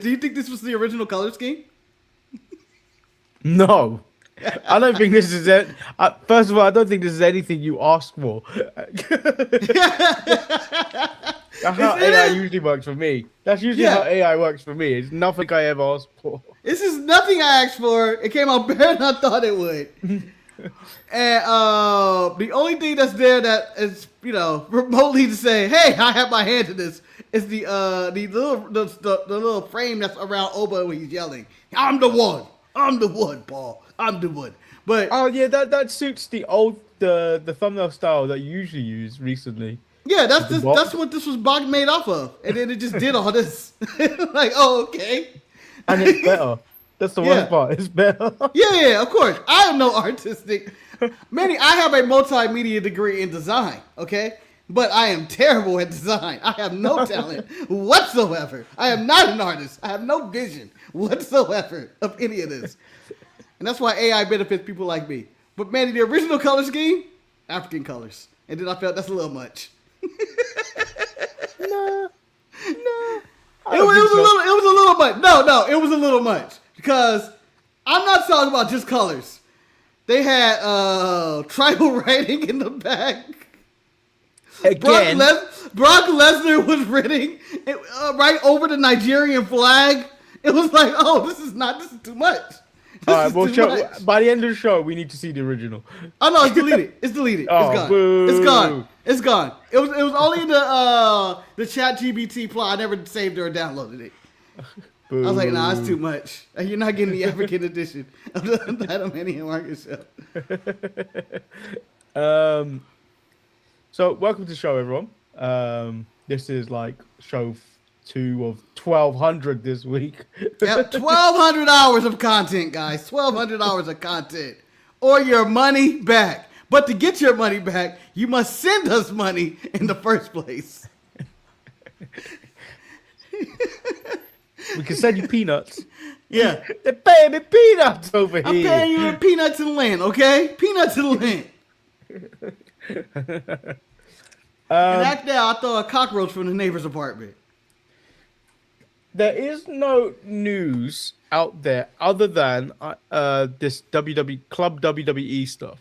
Do you think this was the original color scheme? No. I don't think this is it. First of all, I don't think this is anything you ask for. That's how AI usually works for me. That's usually how AI works for me. It's nothing I ever asked for. This is nothing I asked for. It came out better than I thought it would. And the only thing that's there that is, remotely to say, hey, I have my hand in this, is the little frame that's around Oba when he's yelling, I'm the one, Paul. I'm the one. But oh yeah, that suits the thumbnail style that you usually use recently. Yeah, that's what this was made off of, and then it just did all this. Like, oh, okay. And it's better. That's the worst part. It's better. Yeah, of course. I am no artistic. Manny, I have a multimedia degree in design, okay? But I am terrible at design. I have no talent whatsoever. I am not an artist. I have no vision whatsoever of any of this. And that's why AI benefits people like me. But Manny, the original color scheme, African colors. And then I felt that's a little much. No. It was a little much. No, it was a little much. Because I'm not talking about just colors. They had tribal writing in the back. Again. Brock Lesnar was written right over the Nigerian flag. It was like, oh, this is too much. All right, well, by the end of the show, we need to see the original. Oh no, it's deleted. It's deleted. Oh, it's gone. boo. It's gone. It's gone. It was only the Chat GBT plot. I never saved or downloaded it. Boo. I was like, nah, it's too much. You're not getting the African edition of the Manny and Marcus show. So welcome to the show, everyone. This is like show 2 of 1,200 this week. Yep, 1,200 hours of content, guys. 1,200 hours of content, or your money back. But to get your money back, you must send us money in the first place. We can send you peanuts. Yeah. They're paying me peanuts over here. I'm paying you in peanuts and land, okay? Peanuts and land. And after that, I'll throw a cockroach from the neighbor's apartment. There is no news out there other than this Club WWE stuff.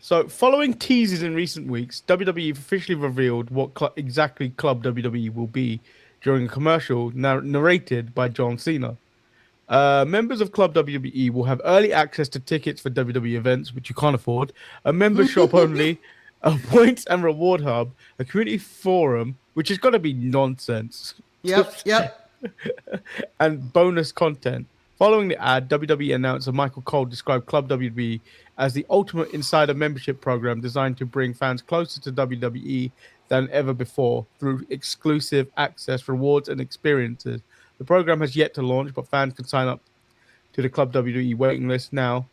So, following teases in recent weeks, WWE officially revealed what exactly Club WWE will be during a commercial narrated by John Cena. Members of Club WWE will have early access to tickets for WWE events, which you can't afford, a membership only, a points and reward hub, a community forum, which is going to be nonsense. Yep. And bonus content. Following the ad, WWE announcer Michael Cole described Club WWE as the ultimate insider membership program designed to bring fans closer to WWE than ever before through exclusive access, rewards, and experiences. The program has yet to launch, but fans can sign up to the Club WWE waiting list now.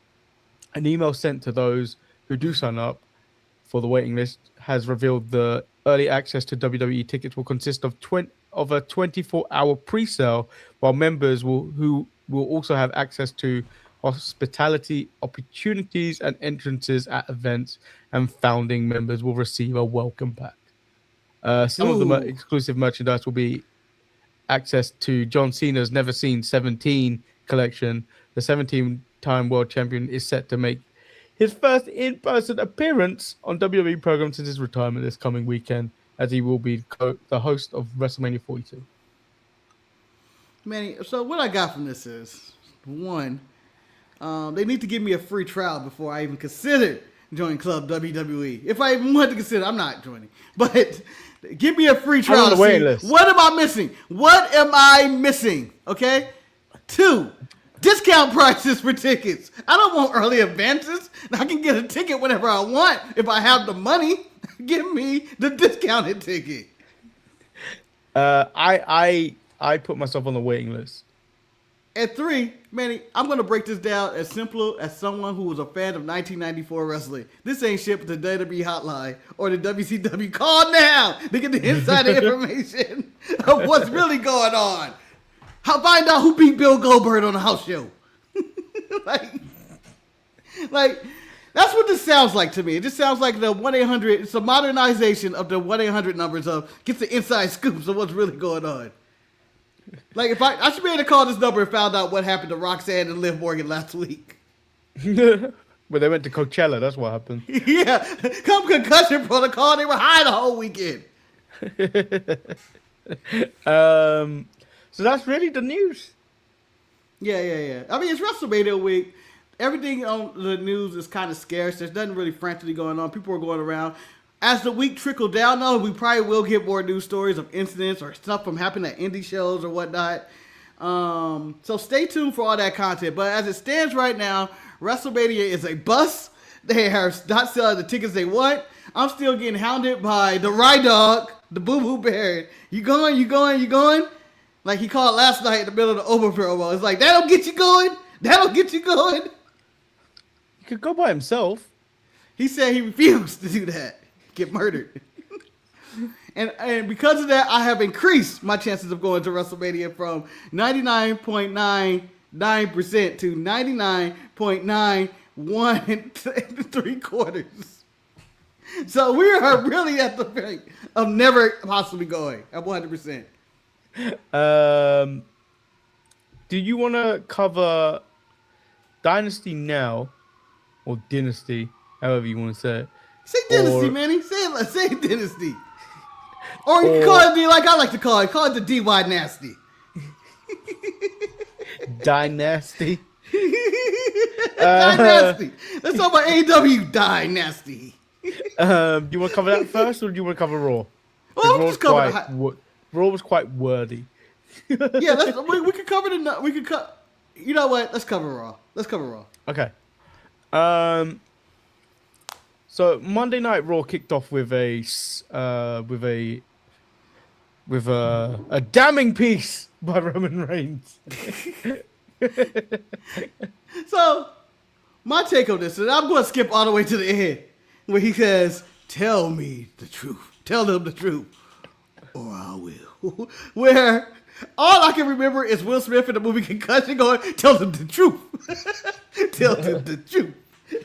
An email sent to those who do sign up for the waiting list has revealed the early access to WWE tickets will consist of a 24-hour pre-sale, while members who will also have access to hospitality opportunities and entrances at events, and founding members will receive a welcome pack. Some of the exclusive merchandise will be access to John Cena's Never Seen 17 collection. The 17-time world champion is set to make his first in-person appearance on WWE program since his retirement this coming weekend, as he will be the host of WrestleMania 42. Manny, so what I got from this is, one, they need to give me a free trial before I even consider joining Club WWE. If I even want to consider, I'm not joining. But give me a free trial. I'm on the waiting list. What am I missing? Okay? 2, discount prices for tickets. I don't want early advances. I can get a ticket whenever I want if I have the money. Give me the discounted ticket. I put myself on the waiting list. At 3, Manny, I'm going to break this down as simple as someone who was a fan of 1994 wrestling. This ain't shit with the WWE hotline or the WCW. Call now to get the insider information of what's really going on. Find out who beat Bill Goldberg on the house show. like, That's what this sounds like to me. It just sounds like the 1-800. It's a modernization of the 1-800 numbers of get the inside scoops of what's really going on. Like if I should be able to call this number and found out what happened to Roxanne and Liv Morgan last week. Well, they went to Coachella. That's what happened. Yeah, come concussion protocol. They were high the whole weekend. So that's really the news. Yeah. I mean, it's WrestleMania week. Everything on the news is kind of scarce. There's nothing really frantically going on. People are going around. As the week trickled down, though, we probably will get more news stories of incidents or stuff from happening at indie shows or whatnot. So stay tuned for all that content. But as it stands right now, WrestleMania is a bust. They are not selling the tickets they want. I'm still getting hounded by the Rye Dog, the Boo Boo Bear. You going? Like he called last night in the middle of the Oprah promo. It's like, that'll get you going. He could go by himself. He said he refused to do that. Get murdered. and because of that, I have increased my chances of going to WrestleMania from 99.99% to 99.913 So we are really at the point of never possibly going at 100%. Do you want to cover Dynasty now, or Dynasty, however you want to say it? Say Dynasty, Manny. Say Dynasty. Or you can call it like I like to call it. Call it the DY Nasty. Dynasty. Dynasty. Let's talk about AEW Dynasty. Do you want to cover that first, or do you want to cover Raw? Well, just cover Raw was quite wordy. Yeah, we could cover the. We could cut. You know what? Let's cover Raw. Okay. So Monday Night Raw kicked off with a damning piece by Roman Reigns. So my take on this, and I'm going to skip all the way to the end, where he says, "Tell me the truth. Tell them the truth, or I will." Where all I can remember is Will Smith in the movie Concussion going, "Tell them the truth." Tell them the truth.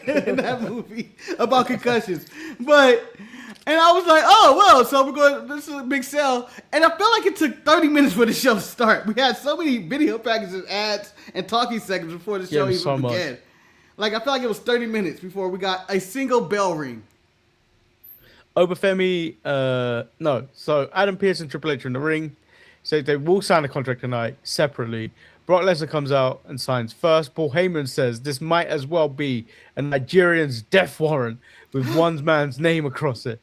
In that movie about concussions. And I was like, oh, well, so this is a big sell. And I felt like it took 30 minutes for the show to start. We had so many video packages, ads, and talking segments before the show even began. Like, I felt like it was 30 minutes before we got a single bell ring. Obafemi, no. So Adam Pearce and Triple H are in the ring. So they will sign a contract tonight separately. Brock Lesnar comes out and signs first. Paul Heyman says this might as well be a Nigerian's death warrant with one man's name across it.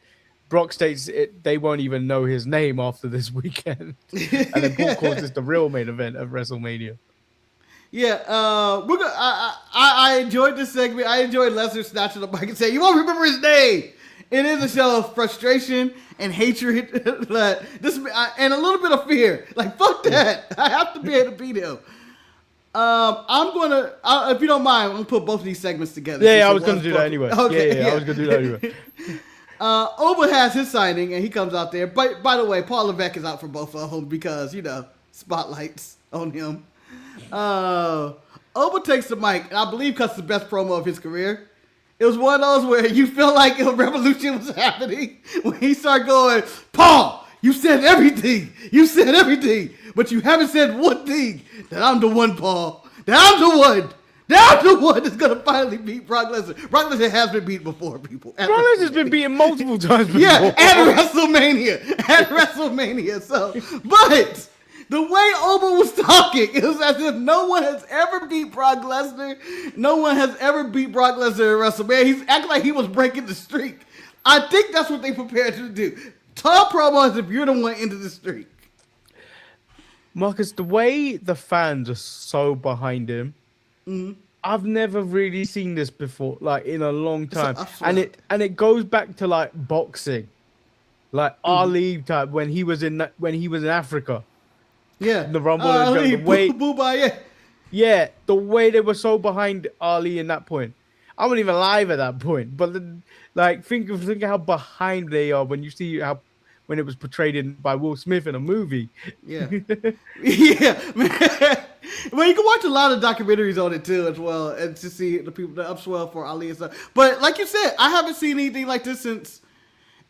Brock states they won't even know his name after this weekend. And then Paul calls this the real main event of WrestleMania. Yeah, I enjoyed this segment. I enjoyed Lesnar snatching the mic and saying, "You won't remember his name." It is a show of frustration and hatred, and a little bit of fear. Like, fuck that. I have to be able to beat him. I'm going to, if you don't mind, I'm going to put both of these segments together. Yeah, I was going to do that anyway. Okay, yeah, I was going to do that anyway. Oba has his signing, and he comes out there. By the way, Paul Levesque is out for both of them because, spotlights on him. Oba takes the mic, and I believe cuts the best promo of his career. It was one of those where you feel like a revolution was happening when he started going, "Paul, you said everything, but you haven't said one thing, that I'm the one, Paul, that I'm the one that's going to finally beat Brock Lesnar." Brock Lesnar has been beaten before, people. Brock Lesnar's been beaten multiple times before. Yeah, at WrestleMania. So, but the way Oba was talking, it was as if no one has ever beat Brock Lesnar. No one has ever beat Brock Lesnar at WrestleMania. He's acting like he was breaking the streak. I think that's what they prepared to do. Tall promo as if you're the one into the streak. Marcus, the way the fans are so behind him, I've never really seen this before, like in a long time. And it goes back to like boxing, like Ali type when he was in Africa. Yeah, the Rumble. The way they were so behind Ali in that point. I wasn't even live at that point, but think how behind they are when you see when it was portrayed by Will Smith in a movie. Yeah, yeah, man. Well, you can watch a lot of documentaries on it too, as well, and to see the upswell for Ali and stuff. But like you said, I haven't seen anything like this since.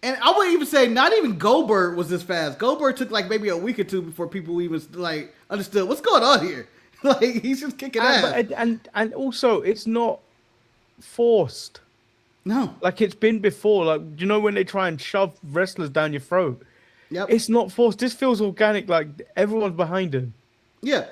And I wouldn't even say not even Goldberg was this fast. Goldberg took like maybe a week or two before people even like understood what's going on here. Like he's just kicking ass. And also it's not forced. No. Like it's been before. Like you know when they try and shove wrestlers down your throat. Yep. It's not forced. This feels organic. Like everyone's behind him. Yeah.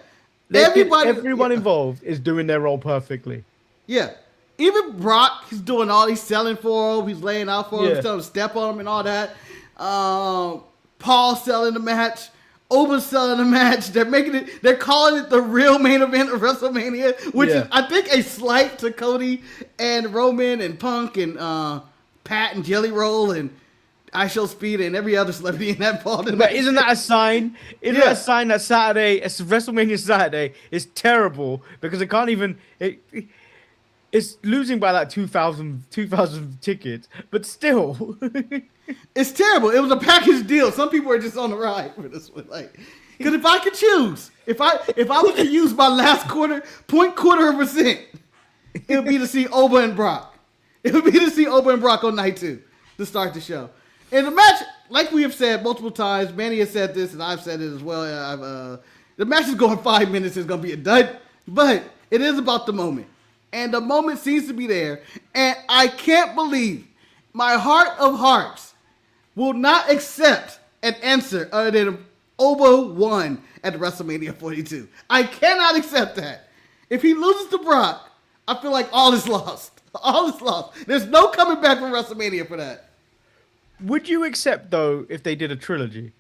Everyone involved is doing their role perfectly. Yeah. Even Brock, he's doing all, he's selling for him, he's laying out for him, he's telling him to step on him and all that. Paul selling the match, Oba selling the match. They're calling it the real main event of WrestleMania, which is, I think, a slight to Cody and Roman and Punk and Pat and Jelly Roll and I Show Speed and every other celebrity in that ball. But isn't that a sign? Isn't that a sign that Saturday, it's WrestleMania Saturday, is terrible because it can't even... It's losing by like 2,000 tickets, but still. It's terrible. It was a package deal. Some people are just on the ride for this one. Like, because if I could choose, if I was to use my last quarter of percent, it would be to see Oba and Brock. It would be to see Oba and Brock on night 2 to start the show. And the match, like we have said multiple times, Manny has said this, and I've said it as well. The match is going 5 minutes. It's going to be a dud, but it is about the moment. And the moment seems to be there. And I can't believe my heart of hearts will not accept an answer other than Oba won at WrestleMania 42. I cannot accept that. If he loses to Brock, I feel like all is lost. All is lost. There's no coming back from WrestleMania for that. Would you accept, though, if they did a trilogy?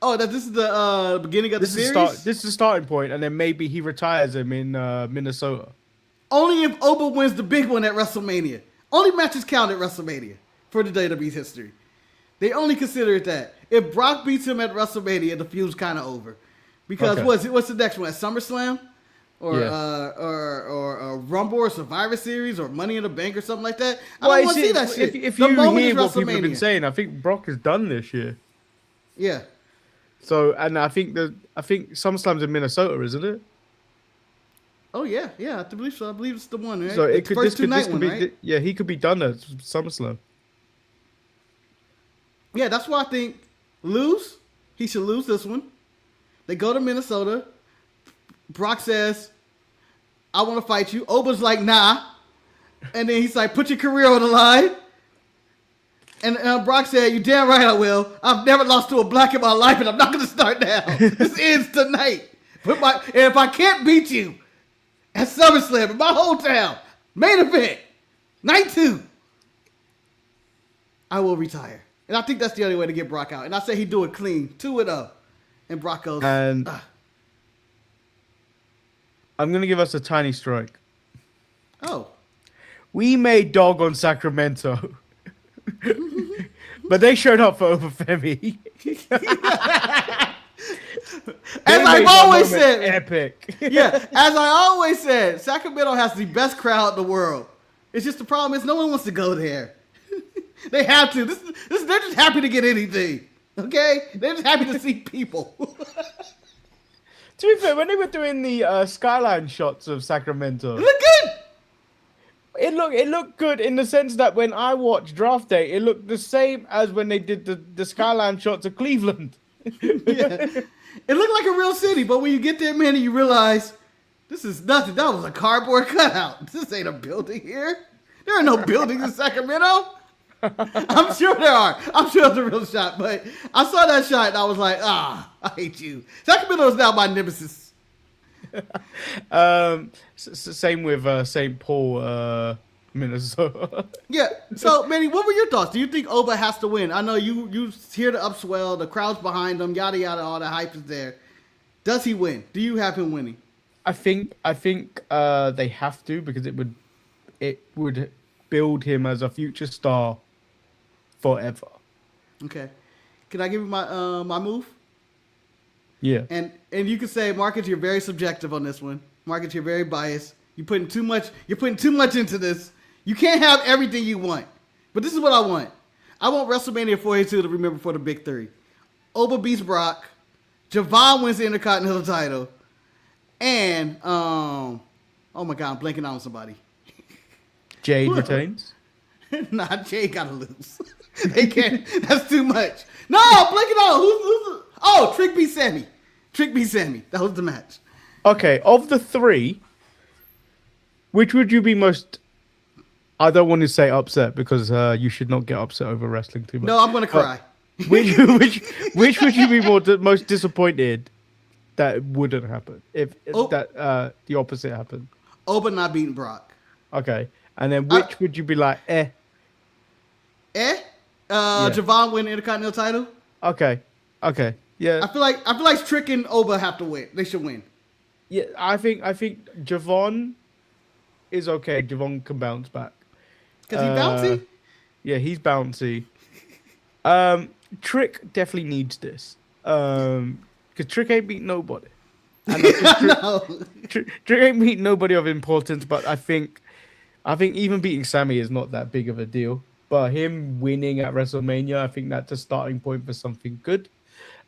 Oh, that this is the beginning of the series? This is the starting point, and then maybe he retires him in Minnesota. Only if Oba wins the big one at WrestleMania. Only matches count at WrestleMania for the WWE's history. They only consider it that. If Brock beats him at WrestleMania, the feud's kind of over. Because what's the next one? At SummerSlam? Or Rumble or Survivor Series or Money in the Bank or something like that? I don't want to see that shit. If you hear what people have been saying, I think Brock is done this year. Yeah. So, and I think SummerSlam's in Minnesota, isn't it? Oh yeah, I believe so. I believe it's the one, right? So it could, this could be, right? Yeah, he could be done at SummerSlam. Yeah, that's why I think he should lose this one. They go to Minnesota. Brock says, "I want to fight you." Oba's like, "Nah," and then he's like, "Put your career on the line." And Brock said, "You damn right I will. I've never lost to a black in my life, and I'm not going to start now. This ends tonight. And if I can't beat you at SummerSlam in my hometown, main event, night 2, I will retire." And I think that's the only way to get Brock out. And I say he do it clean, 2-0, and Brock goes. And I'm going to give us a tiny strike. Oh, we made dog on Sacramento. But they showed up for Overfemi. As I've always said, epic. Yeah, as I always said, Sacramento has the best crowd in the world. It's just the problem is no one wants to go there. They have to. They're just happy to get anything. Okay, they're just happy to see people. To be fair, when they were doing the skyline shots of Sacramento, It looked good. It looked good in the sense that when I watched Draft Day, it looked the same as when they did the skyline shots of Cleveland. Yeah. It looked like a real city, but when you get there, man, you realize this is nothing. That was a cardboard cutout. This ain't a building here. There are no buildings in Sacramento. I'm sure there are. I'm sure it's a real shot, but I saw that shot and I was like, I hate you. Sacramento is now my nemesis. Same with St. Paul, Minnesota. Yeah. So, Manny, what were your thoughts? Do you think Oba has to win? I know you hear the upswell, the crowd's behind him, yada yada, all the hype is there. Does he win? Do you have him winning? I think they have to because it would build him as a future star forever. Okay. Can I give you my move? Yeah. And you can say, Marcus, you're very subjective on this one. Marcus, you're very biased. You're putting too much into this. You can't have everything you want. But this is what I want. I want WrestleMania 42 to remember for the big 3. Oba beats Brock. Javon wins the Intercontinental title. And oh my God, I'm blanking on somebody. Jade retains. Nah, Jay gotta lose. They can't. That's too much. No, blanking on oh, Trick beat Sammy. Trick beat Sammy. That was the match. Okay, of the three, which would you be most? I don't want to say upset because you should not get upset over wrestling too much. No, I'm gonna cry. Which would you be most disappointed that wouldn't happen if the opposite happened? Oba not beating Brock. Okay, and then which would you be like, eh? Yeah. Javon win the Intercontinental title. Okay, yeah. I feel like Trick and Oba have to win. They should win. Yeah, I think Javon is okay. Javon can bounce back. Cause he's bouncy. Yeah, he's bouncy. Trick definitely needs this. Because Trick ain't beat nobody. And Trick ain't beat nobody of importance. But I think even beating Sammy is not that big of a deal. But him winning at WrestleMania, I think that's a starting point for something good.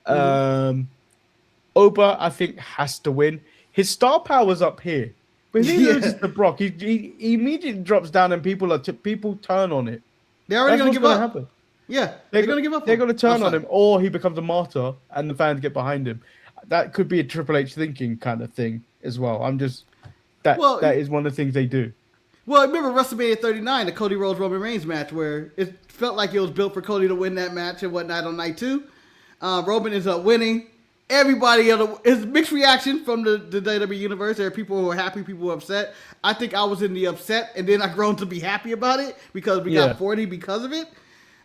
Oba, I think, has to win. His star power's up here. But if he loses to Brock, he immediately drops down and people turn on it. They're already going to give up. Happen. Yeah, they're going to give up. They're going to turn on him, or he becomes a martyr and the fans get behind him. That could be a Triple H thinking kind of thing as well. That is one of the things they do. Well, remember WrestleMania 39, the Cody Rhodes Roman Reigns match, where it felt like it was built for Cody to win that match and whatnot on night 2. Roman ends up winning. Everybody it's mixed reaction from the WWE universe. There are people who are happy, people who are upset. I think I was in the upset, and then I grown to be happy about it because we got 40 because of it.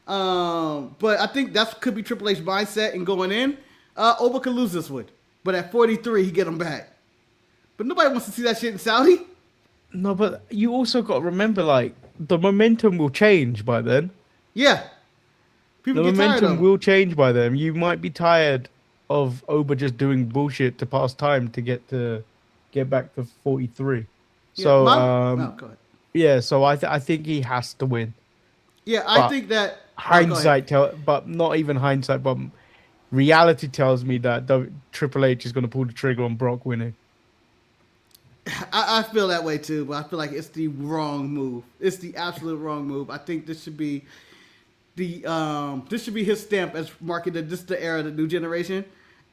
But I think that could be Triple H's mindset in going in. Oba could lose this one, but at 43, he get him back. But nobody wants to see that shit in Saudi. No, but you also got to remember, like, the momentum will change by then. Yeah. The momentum will change by then. You might be tired of Oba just doing bullshit to pass time to get back to 43. Yeah, so, go ahead. Yeah, so I think he has to win. Yeah, I think that... Hindsight, but not even hindsight, but reality tells me that Triple H is going to pull the trigger on Brock winning. I feel that way too, but I feel like it's the wrong move. It's the absolute wrong move. I think this should be his stamp as marking that this is the era of the new generation.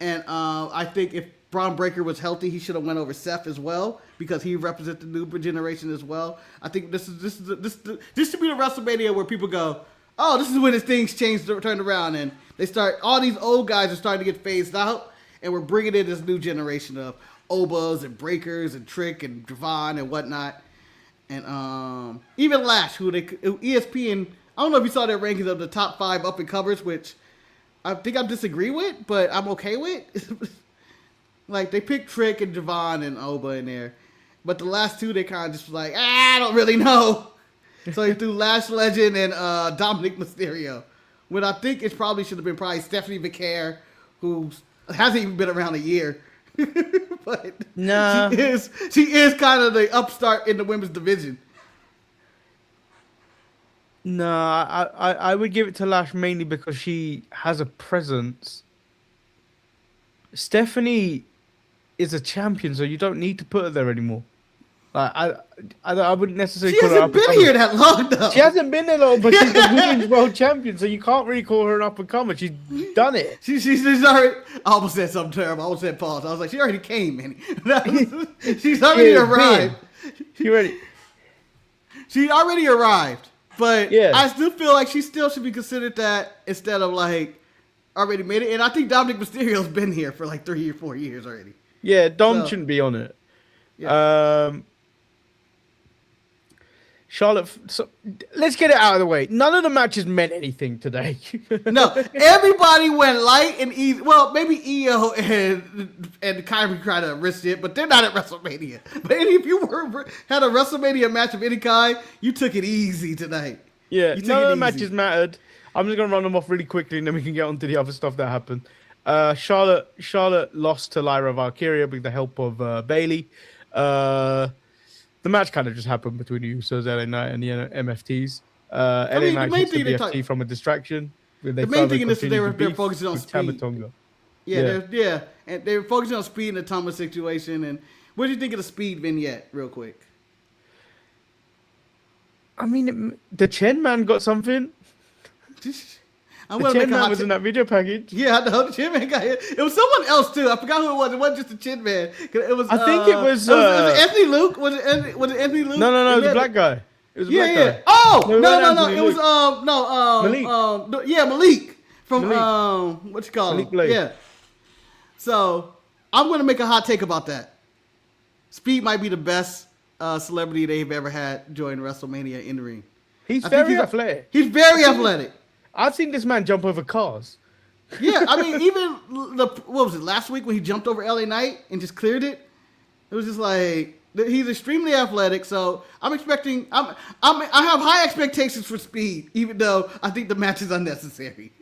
And I think if Braun Breaker was healthy, he should have went over Seth as well because he represents the new generation as well. I think this should be the WrestleMania where people go, oh, this is when his things turned around, and they start. All these old guys are starting to get phased out, and we're bringing in this new generation of Obas and Breakers and Trick and Javon and whatnot, and even Lash, who ESPN. I don't know if you saw their rankings of the top 5 up and comers, which I think I disagree with, but I'm okay with. Like they picked Trick and Javon and Oba in there, but the last 2 they kind of just was like, I don't really know. So he threw Lash Legend and Dominic Mysterio. When I think it probably should have been Stephanie McCare, who hasn't even been around a year. But no, she is kind of the upstart in the women's division. No, I would give it to Lash mainly because she has a presence. Stephanie is a champion, so you don't need to put her there anymore. Like, I wouldn't necessarily call her up. She hasn't been here that long, though. She hasn't been there long, but she's the women's world champion, so you can't really call her an up-and-comer. She's done it. She's already... I almost said something terrible. I almost said pause. I was like, she already came, Manny. She's already arrived. She already arrived. But I still feel like she still should be considered that instead of, like, already made it. And I think Dominic Mysterio's been here for, like, 3 or 4 years already. Yeah, Dom shouldn't be on it. Yeah. Charlotte, so let's get it out of the way. None of the matches meant anything today. No, everybody went light and easy. Well, maybe Io and Kyrie kind of risked it, but they're not at WrestleMania. But if you had a WrestleMania match of any kind, you took it easy tonight. Yeah, none of the matches mattered. I'm just going to run them off really quickly, and then we can get on to the other stuff that happened. Charlotte lost to Lyra Valkyria with the help of Bayley. The match kind of just happened between the Usos, LA Knight, and the MFTs. LA Knight hits the BFT from a distraction. The main thing in this is they were focusing on speed. Tamatonga. Yeah, and they were focusing on speed in the Tama situation, and What do you think of the Speed vignette, real quick? I mean, the Chen Man got something. I'm The gonna Chen make a Man hot was in that video package. Yeah, I know the Chin Man got hit. It was someone else too. I forgot who it was. It wasn't just the Chin Man. It was. I think it was. Was it Anthony Luke? Was it Anthony Luke? No, it was a black guy. It was a black guy. Oh No, it no, wasn't no. Anthony It was Luke. no yeah, Malik from Malik. what you call Malik him? Blade. Yeah. So I'm gonna make a hot take about that. Speed might be the best celebrity they've ever had join WrestleMania in the ring. He's very athletic. He's very athletic. I've seen this man jump over cars. Yeah, I mean, even what was it last week when he jumped over LA Knight and just cleared it? It was just like he's extremely athletic. So I'm expecting. I have high expectations for Speed, even though I think the match is unnecessary.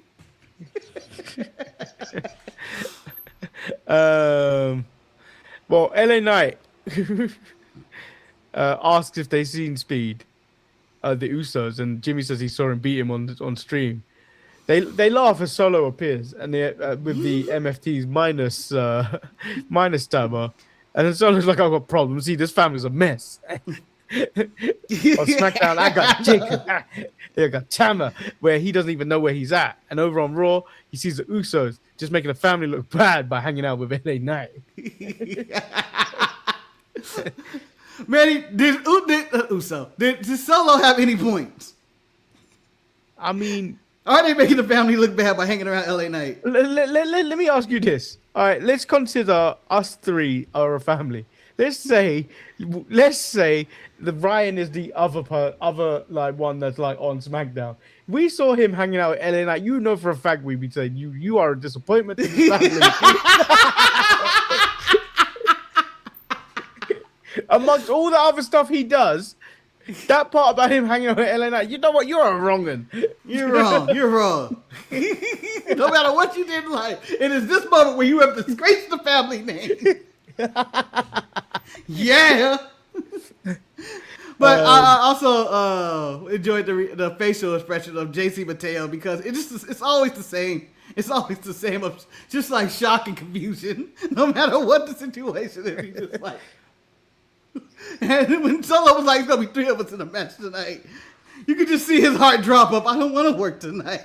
Well, LA Knight asks if they've seen Speed, the Usos, and Jimmy says he saw him beat him on stream. They laugh as Solo appears, and they with the MFTs minus Stabber, and then Solo's like, "I've got problems. See, this family's a mess." On SmackDown, I got Jacob, I got Tama, where he doesn't even know where he's at, and over on Raw, he sees the Usos just making the family look bad by hanging out with LA Knight. Manny, did Solo have any points? I mean, are they making the family look bad by hanging around LA Knight? let me ask you this. All right, let's consider us three are a family. Let's say the Ryan is the other like one that's like on SmackDown. We saw him hanging out with LA Knight. You know for a fact we'd be saying you are a disappointment to the family. Amongst all the other stuff he does, that part about him hanging out with LA Knight, you know what? You're a wrong'un. You're wrong. You're wrong. No matter what you did in life, it is this moment where you have disgraced the family name. Yeah. But I also enjoyed the facial expression of JC Mateo because it's always the same. It's always the same of just like shock and confusion, no matter what the situation is. He's just like. And when Solo was like, "There's gonna be 3 of us in a match tonight," you could just see his heart drop up. I don't want to work tonight.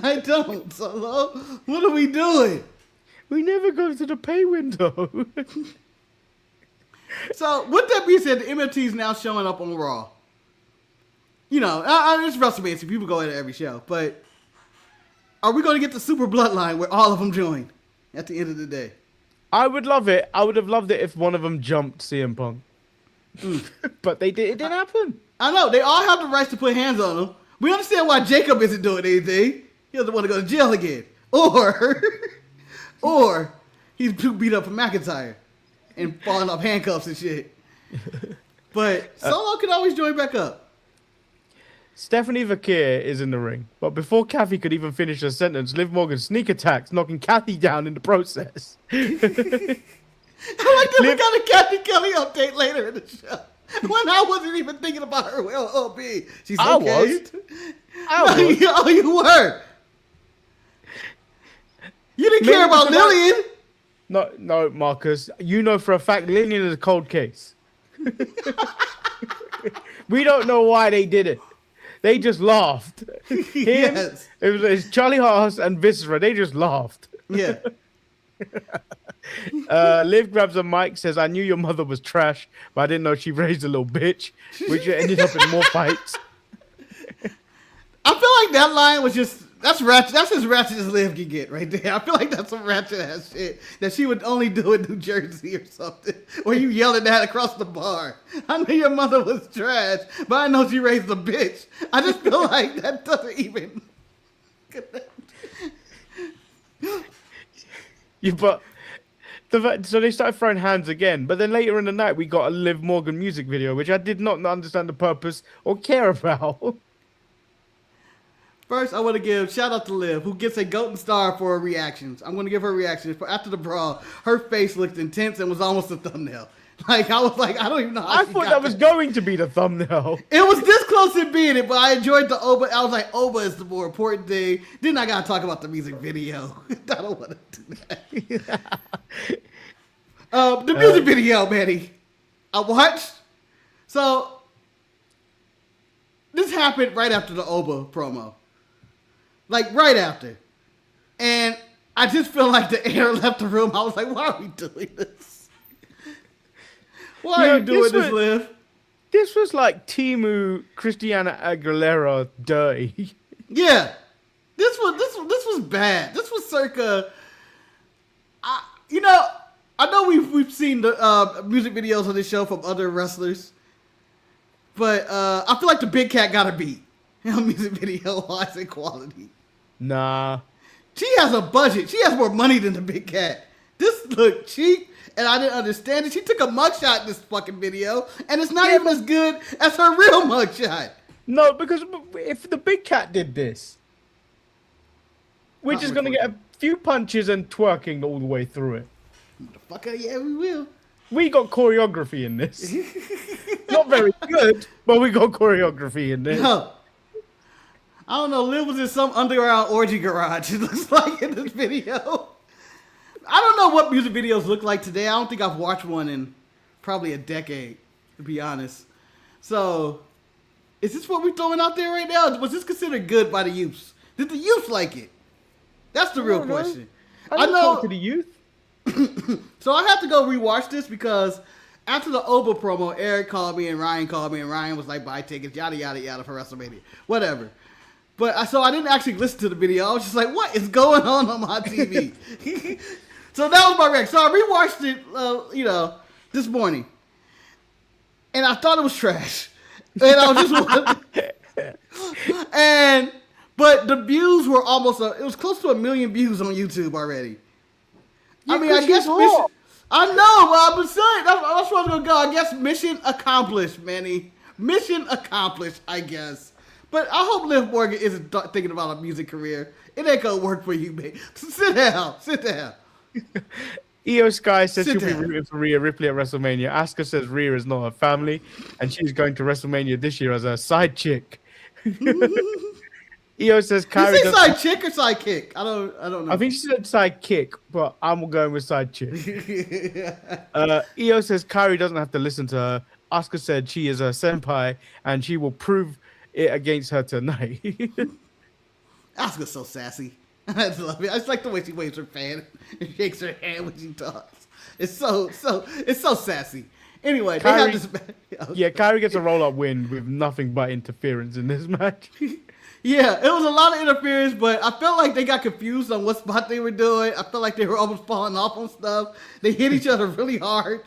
I don't, Solo. What are we doing? We never go to the pay window. So, with that being said, the MFT is now showing up on Raw. You know, it's WrestleMania, so people go into every show. But are we going to get the Super Bloodline where all of them join at the end of the day? I would love it. I would have loved it if one of them jumped CM Punk. But it didn't happen. I know. They all have the rights to put hands on them. We understand why Jacob isn't doing anything. He doesn't want to go to jail again. Or he's too beat up for McIntyre and falling off handcuffs and shit. But Solo can always join back up. Stephanie Vakir is in the ring, but before Kathy could even finish her sentence, Liv Morgan sneak attacks, knocking Kathy down in the process. I like that we got a Kathy Kelly update later in the show. When I wasn't even thinking about her well-being. She's okay. I was. Oh, you were. You didn't care about Lillian. No, Marcus. You know for a fact Lillian is a cold case. We don't know why they did it. They just laughed. Yes. It was Charlie Haas and Viscera. They just laughed. Yeah. Liv grabs a mic, says, "I knew your mother was trash, but I didn't know she raised a little bitch," which ended up in more fights. I feel like that line was that's ratchet. That's as ratchet as Liv can get right there. I feel like that's some ratchet ass shit that she would only do in New Jersey or something. Or you yelling that across the bar. I knew your mother was trash, but I know she raised a bitch. I just feel like that doesn't even connect. So they started throwing hands again, but then later in the night we got a Liv Morgan music video, which I did not understand the purpose or care about. First, I want to give shout out to Liv, who gets a golden star for her reactions. I'm going to give her reactions. After the brawl, her face looked intense and was almost a thumbnail. Like, I was like, I don't even know how I thought that was going to be the thumbnail. It was this close to being it, but I enjoyed the Oba. I was like, Oba is the more important thing. Then I got to talk about the music video. I don't want to do that. The music video, Manny, I watched. So this happened right after the Oba promo. Like right after. And I just feel like the air left the room. I was like, why are we doing this? Why are you doing this, Liv? This was like Timu Christiana Aguilera dirty. Yeah. This was bad. This was circa I know we've seen the music videos of this show from other wrestlers. But I feel like the Big Cat got a beat. Music video wise and quality. Nah. She has a budget. She has more money than the Big Cat. This looked cheap, and I didn't understand it. She took a mugshot in this fucking video, and it's not even as good as her real mugshot. No, because if the Big Cat did this, we're just going to get a few punches and twerking all the way through it. Motherfucker, yeah, we will. We got choreography in this. Not very good, but we got choreography in this. No. I don't know, Liv was in some underground orgy garage, it looks like, in this video. I don't know what music videos look like today. I don't think I've watched one in probably a decade, to be honest. So, is this what we're throwing out there right now? Was this considered good by the youth? Did the youth like it? That's the real question. I know to the youth. So I have to go rewatch this because after the Oba promo, Eric called me and Ryan was like, buy tickets, yada, yada, yada for WrestleMania. Whatever. But so I didn't actually listen to the video. I was just like, what is going on my TV? So that was my reaction. So I rewatched it, this morning. And I thought it was trash. And I was just but the views were it was close to 1 million views on YouTube already. Yeah, I mean, I guess I know, but I'm saying that's where I'm gonna go. I guess mission accomplished, Manny. Mission accomplished, I guess. But I hope Liv Morgan isn't thinking about a music career. It ain't gonna work for you, babe. Sit down. Io Sky says she'll be rooting for Rhea Ripley at WrestleMania. Asuka says Rhea is not her family, and she's going to WrestleMania this year as a side chick. Io says Kyrie. Did you say side chick or side kick? I don't know. I think she said side kick, but I'm going with side chick. Io says Kyrie doesn't have to listen to her. Asuka said she is her senpai, and she will prove it against her tonight. Asuka's so sassy. I just love it. I just like the way she waves her fan and shakes her hand when she talks. It's so sassy. Anyway, Kyrie, they have this. Yeah, Kyrie gets a roll-up win with nothing but interference in this match. Yeah, it was a lot of interference, but I felt like they got confused on what spot they were doing. I felt like they were almost falling off on stuff. They hit each other really hard.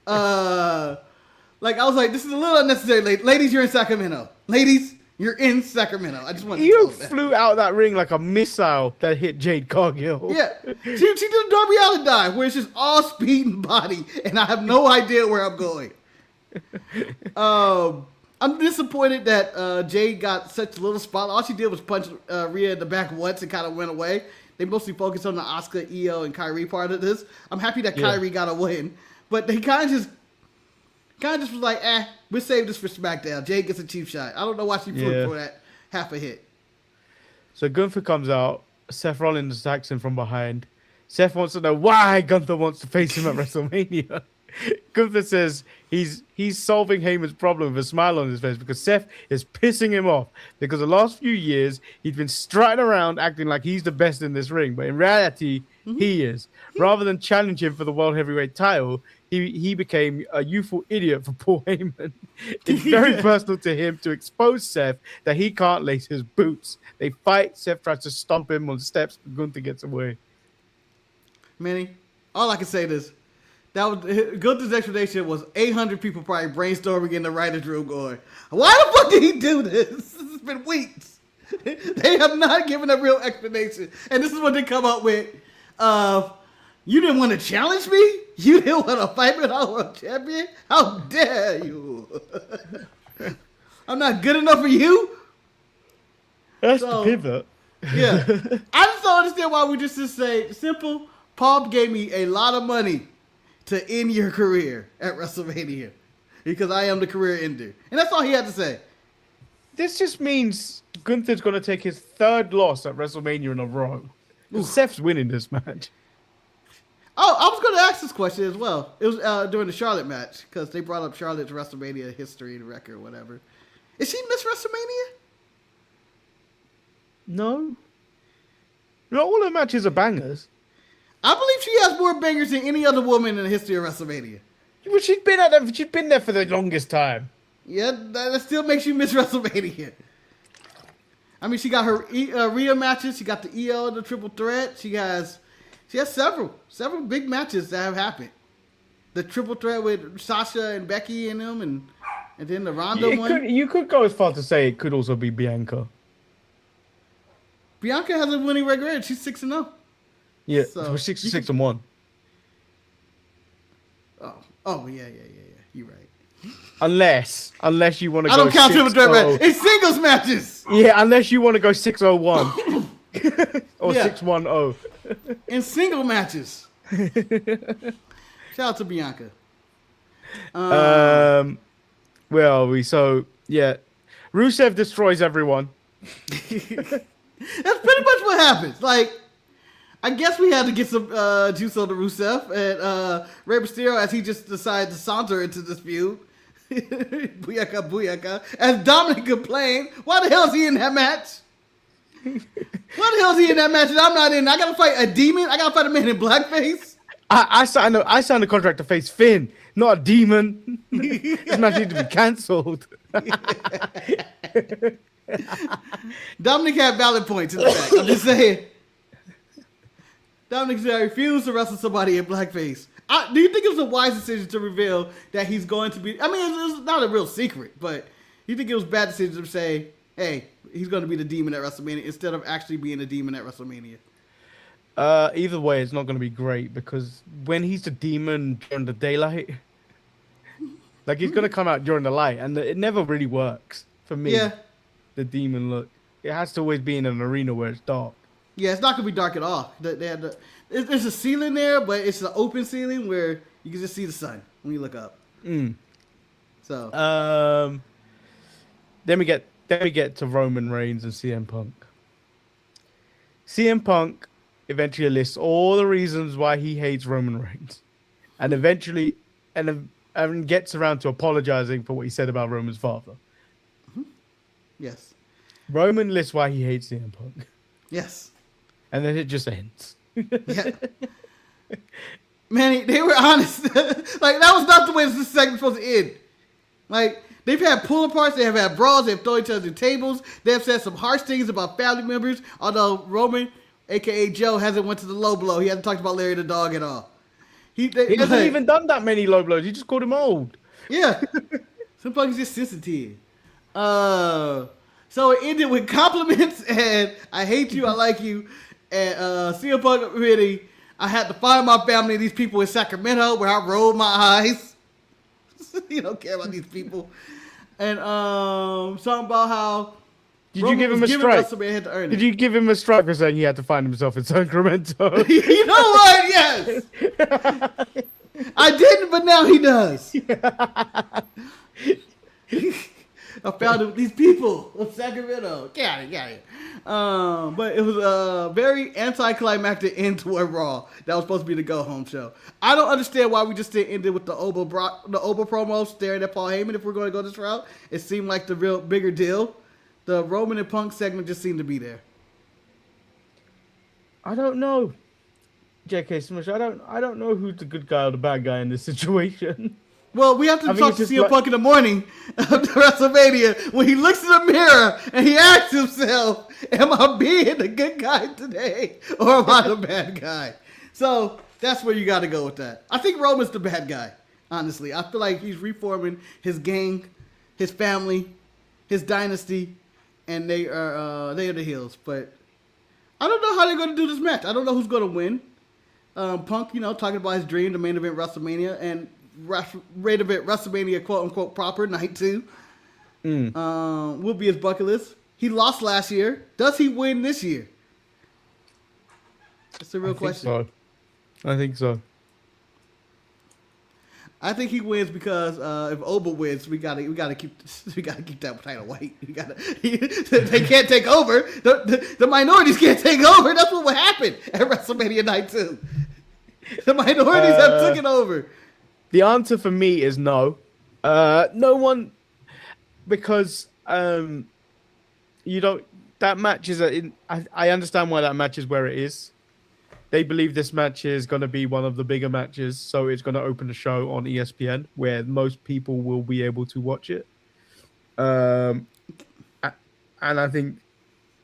Like, I was like, this is a little unnecessary. Ladies, you're in Sacramento. Ladies, you're in Sacramento. I just want to You flew out that ring like a missile that hit Jade Cargill. Yeah. She did a Darby Allin dive where it's just all speed and body, and I have no idea where I'm going. I'm disappointed that Jade got such a little spot. All she did was punch Rhea in the back once and kind of went away. They mostly focused on the Asuka, Io, and Kyrie part of this. I'm happy that Kyrie got a win, but they kind of just was like, we'll save this for SmackDown. Jade gets a cheap shot. I don't know why she flew for that half a hit. So Gunther comes out. Seth Rollins attacks him from behind. Seth wants to know why Gunther wants to face him at WrestleMania. Gunther says he's solving Heyman's problem with a smile on his face because Seth is pissing him off because the last few years he's been strutting around acting like he's the best in this ring, but in reality he is. Rather than challenge him for the World Heavyweight title, he became a youthful idiot for Paul Heyman. It's very personal to him to expose Seth that he can't lace his boots. They fight. Seth tries to stomp him on the steps, but Gunther gets away. Manny, all I can say is Gunther's explanation was 800 people probably brainstorming in the writer's room going, why the fuck did he do this? This has been weeks. They have not given a real explanation. And this is what they come up with. You didn't want to challenge me? You didn't want to fight me when I was champion? How dare you? I'm not good enough for you? That's the pivot. Yeah. I just don't understand why we just say, simple, Paul gave me a lot of money to end your career at WrestleMania because I am the career ender. And that's all he had to say. This just means Gunther's going to take his third loss at WrestleMania in a row. Seth's winning this match. Oh, I was going to ask this question as well. It was during the Charlotte match because they brought up Charlotte's WrestleMania history and record, whatever. Is she Miss WrestleMania? No. Not all her matches are bangers. I believe she has more bangers than any other woman in the history of WrestleMania. Well, she's been there for the longest time. Yeah, that still makes you Miss WrestleMania. I mean, she got her Rhea matches. She got the EO, the triple threat. She has several big matches that have happened. The triple threat with Sasha and Becky in them, and then the Ronda one. You could go as far to say it could also be Bianca. Bianca has a winning record. She's 6-0. Yeah, so we're 6-1. Oh yeah. You're right. Unless you want to go. I don't count triple threat match. It's singles matches. Yeah, unless you want to go 6-0-1 or 6-1-0. In single matches. Shout out to Bianca. Where are we? So yeah, Rusev destroys everyone. That's pretty much what happens. Like, I guess we had to get some juice on the Rusev and Rey Mysterio as he just decided to saunter into this feud. Booyaka. As Dominic complained, why the hell is he in that match? Why the hell is he in that match and I'm not in? I gotta fight a demon? I gotta fight a man in blackface? I signed a contract to face Finn, not a demon. This match needs to be cancelled. Dominic had valid points in the back. I'm just saying. Dominic said I refused to wrestle somebody in blackface. Do you think it was a wise decision to reveal that he's going to be... I mean, it's not a real secret, but you think it was a bad decision to say, hey, he's going to be the demon at WrestleMania instead of actually being a demon at WrestleMania? Either way, it's not going to be great because when he's the demon during the daylight, like he's going to come out during the light, and it never really works for me. Yeah. The demon look. It has to always be in an arena where it's dark. Yeah, it's not going to be dark at all. There's a ceiling there, but it's an open ceiling where you can just see the sun when you look up. So. Then we get to Roman Reigns and CM Punk. CM Punk eventually lists all the reasons why he hates Roman Reigns, and eventually gets around to apologizing for what he said about Roman's father. Mm-hmm. Yes. Roman lists why he hates CM Punk. Yes. And then it just ends. Yeah. Manny, they were honest. Like, that was not the way this segment was supposed to end. Like, they've had pull aparts, they have had brawls, they've thrown each other through tables, they've said some harsh things about family members, although Roman, aka Joe, hasn't went to the low blow. He hasn't talked about Larry the dog at all. He hasn't even done that many low blows. He just called him old. Yeah. Sometimes he's just sensitive. So it ended with compliments and I hate you, I like you. And CM Punk really, I had to find my family, these people in Sacramento where I rolled my eyes. You don't care about these people. And something about how Did you give him a strike? Did you give him a strike for saying he had to find himself in Sacramento? You know what? Yes. I didn't, but now he does. I found these people of Sacramento. Get out of here. But it was a very anticlimactic end to a Raw that was supposed to be the go-home show. I don't understand why we just didn't end it with the Oba promo staring at Paul Heyman if we're going to go this route. It seemed like the real bigger deal. The Roman and Punk segment just seemed to be there. I don't know. J.K. Smush, I don't know who's the good guy or the bad guy in this situation. Well, we have to talk to CM Punk in the morning of the WrestleMania when he looks in the mirror and he asks himself, am I being the good guy today or am I the bad guy? So that's where you got to go with that. I think Roman's the bad guy, honestly. I feel like he's reforming his gang, his family, his dynasty, and they are the heels. But I don't know how they're going to do this match. I don't know who's going to win. Punk, talking about his dream, the main event WrestleMania, and rate of it WrestleMania quote-unquote proper, night 2. Will be his bucket list. He lost last year. Does he win this year? That's the real question. I think so. I think he wins because if Oba wins, we gotta keep that title white. They can't take over. The minorities can't take over. That's what will happen at WrestleMania night 2. The minorities have taken over. The answer for me is no. No one, because you don't. That match is I understand why that match is where it is. They believe this match is going to be one of the bigger matches, so it's going to open the show on ESPN, where most people will be able to watch it. And I think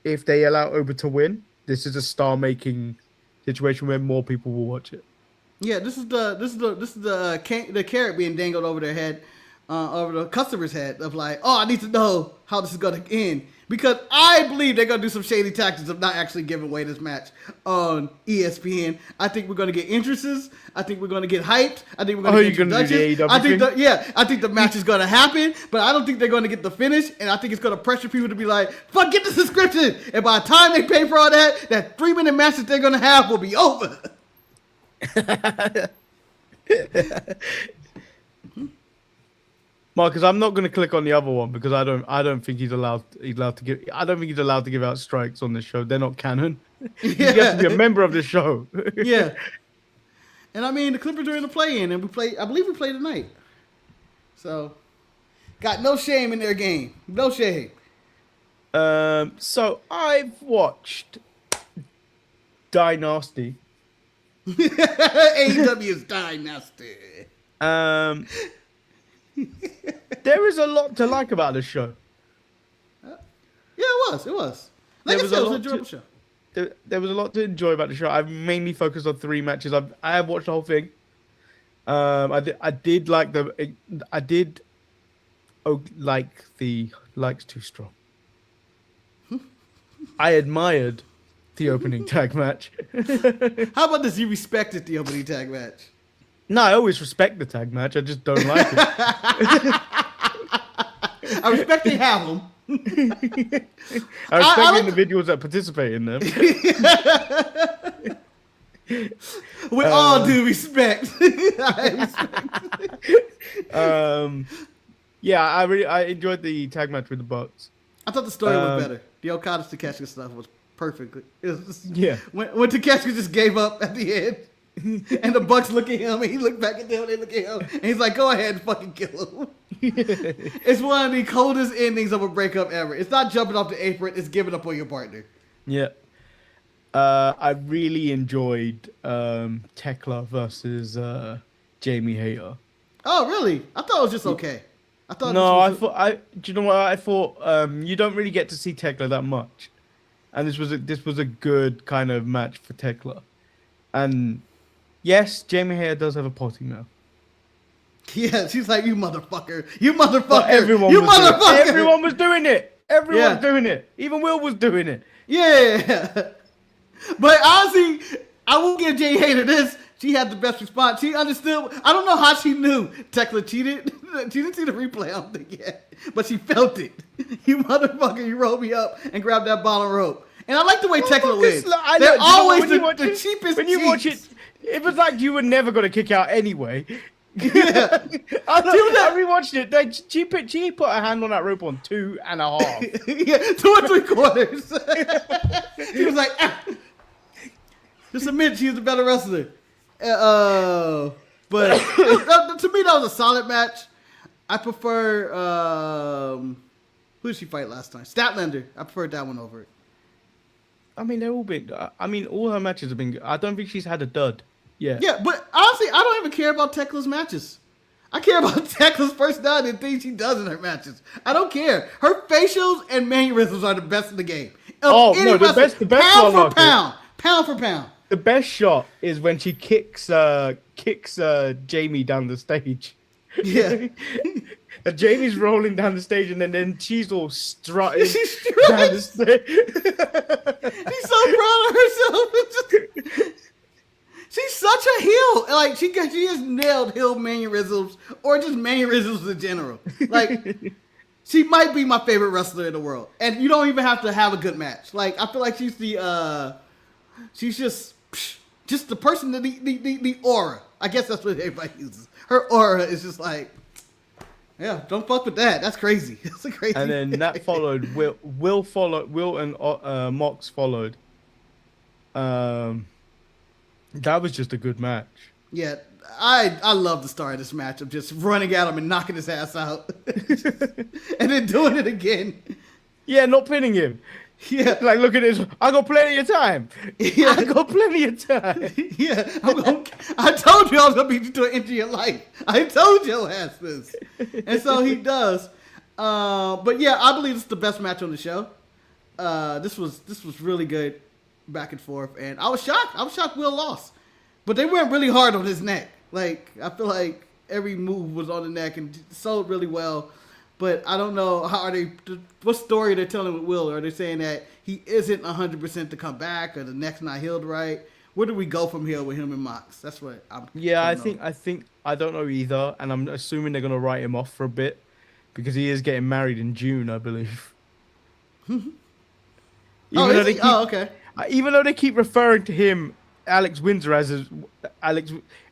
if they allow Oba to win, this is a star-making situation where more people will watch it. Yeah, this is the carrot being dangled over their head, over the customer's head of like, oh, I need to know how this is going to end. Because I believe they're going to do some shady tactics of not actually giving away this match on ESPN. I think we're going to get entrances. I think we're going to get hyped. I think we're going to get introductions. I think the match is going to happen, but I don't think they're going to get the finish, and I think it's going to pressure people to be like, fuck, get the subscription. And by the time they pay for all that 3-minute match that they're going to have will be over. Marcus, I'm not going to click on the other one because I don't think he's allowed to give. I don't think he's allowed to give out strikes on this show. They're not canon. He has to be a member of the show. Yeah. And I mean, the Clippers are in the play-in, and I believe we play tonight. So, got no shame in their game. No shame. So I've watched Dynasty. AEW's Dynasty. There is a lot to like about this show. Yeah, it was. Like I said, it was an enjoyable show. There was a lot to enjoy about the show. I've mainly focused on 3 matches. I have watched the whole thing. I did like the likes too strong. I admired the opening tag match. How about this? You respected the opening tag match. No, I always respect the tag match. I just don't like it. I respect they have them. I respect the individuals that participate in them. With all due respect. Yeah, I enjoyed the tag match with the Bucks. I thought the story was better. The Okada Takeshita stuff was perfect. Yeah. When Takeshita just gave up at the end. And the Bucks look at him, and he looked back at them, and they look at him, and he's like, go ahead and fucking kill him. It's one of the coldest endings of a breakup ever. It's not jumping off the apron, it's giving up on your partner. Yeah. I really enjoyed Tekla versus Jamie Hayter. Oh, really? I thought it was just okay. Do you know what? I thought you don't really get to see Tekla that much. And this was a good kind of match for Tekla. And yes, Jamie Hayter does have a potty mouth. Yeah, she's like, you motherfucker. You motherfucker. But everyone was doing it. Everyone was doing it. Even Will was doing it. Yeah. But honestly, I won't give Jamie Hayter this. She had the best response. She understood. I don't know how she knew Tekla cheated. She didn't see the replay, I don't think yet. But she felt it. You motherfucker, you rolled me up and grabbed that ball of rope. And I like the way Tekla wins. They're always the cheapest. When you watch it, it was like you were never going to kick out anyway. Yeah. I rewatched it. She put her hand on that rope on 2.5. Yeah, 2 3/4. She was like, just admit she's the better wrestler. But to me, that was a solid match. I prefer, who did she fight last time? Statlander. I preferred that one over it. I mean, they're all been. I mean, all her matches have been good. I don't think she's had a dud. Yeah. Yeah, but honestly, I don't even care about Tekla's matches. I care about Tekla's personality and things she does in her matches. I don't care. Her facials and mannerisms are the best in the game. The best Pound for pound. The best shot is when she kicks Jamie down the stage. Yeah. Jamie's rolling down the stage, and then she's all strutting She's down the stage. She's so proud of herself. She's such a heel. Like she has nailed heel mannerisms, or just mannerisms in general. Like she might be my favorite wrestler in the world, and you don't even have to have a good match. Like I feel like she's she's just the person that the aura. I guess that's what everybody uses. Her aura is just like, yeah, don't fuck with that. That's crazy. That's a crazy. And then that followed. Will and Mox followed. That was just a good match. Yeah, I love the start of this match of just running at him and knocking his ass out. And then doing it again. Yeah, not pinning him. Yeah. Like, look at this. I got plenty of time. Yeah. I got plenty of time. Yeah. I told you I was going to beat you to an inch of your life. I told your ass this. And so he does. But yeah, I believe it's the best match on the show. This was really good back and forth. And I was shocked. Will lost. But they went really hard on his neck. Like, I feel like every move was on the neck and sold really well. But I don't know what story they're telling with Will. Are they saying that he isn't 100% to come back or the neck's not healed right? Where do we go from here with him and Mox? That's what I'm. Yeah, I think I don't know either, and I'm assuming they're gonna write him off for a bit because he is getting married in June, I believe. Okay. Even though they keep referring to him, Alex Windsor, as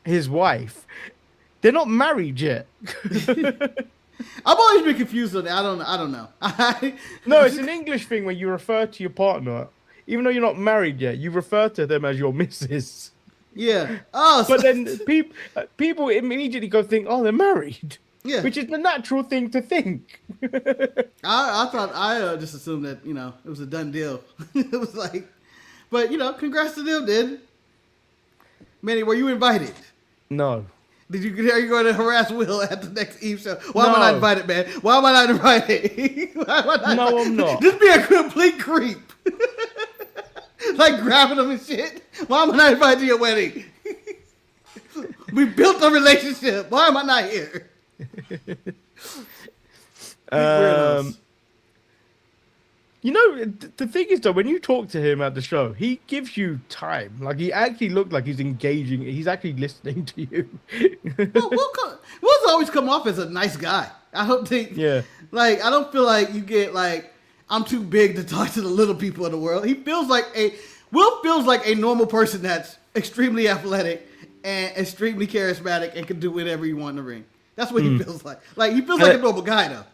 his wife, they're not married yet. I've always been confused on that. I don't know. No, it's an English thing when you refer to your partner, even though you're not married yet, you refer to them as your missus. Yeah. Oh, but then people immediately go think, oh, they're married. Yeah. Which is the natural thing to think. I thought I just assumed that it was a done deal. It was like, but congrats to them, then. Manny, were you invited? No. Are you going to harass Will at the next Eve show? Why am I not invited, man? Why am I not invited? I'm not. Just be a complete creep. Like grabbing him and shit. Why am I not invited to your wedding? We built a relationship. Why am I not here? The thing is, though, when you talk to him at the show, he gives you time. Like, he actually looked like he's engaging. He's actually listening to you. Will's always come off as a nice guy. I don't think. Yeah. Like, I don't feel like you get like, I'm too big to talk to the little people in the world. Will feels like a normal person that's extremely athletic and extremely charismatic and can do whatever you want in the ring. That's what he feels like. Like, he feels like a normal guy, though.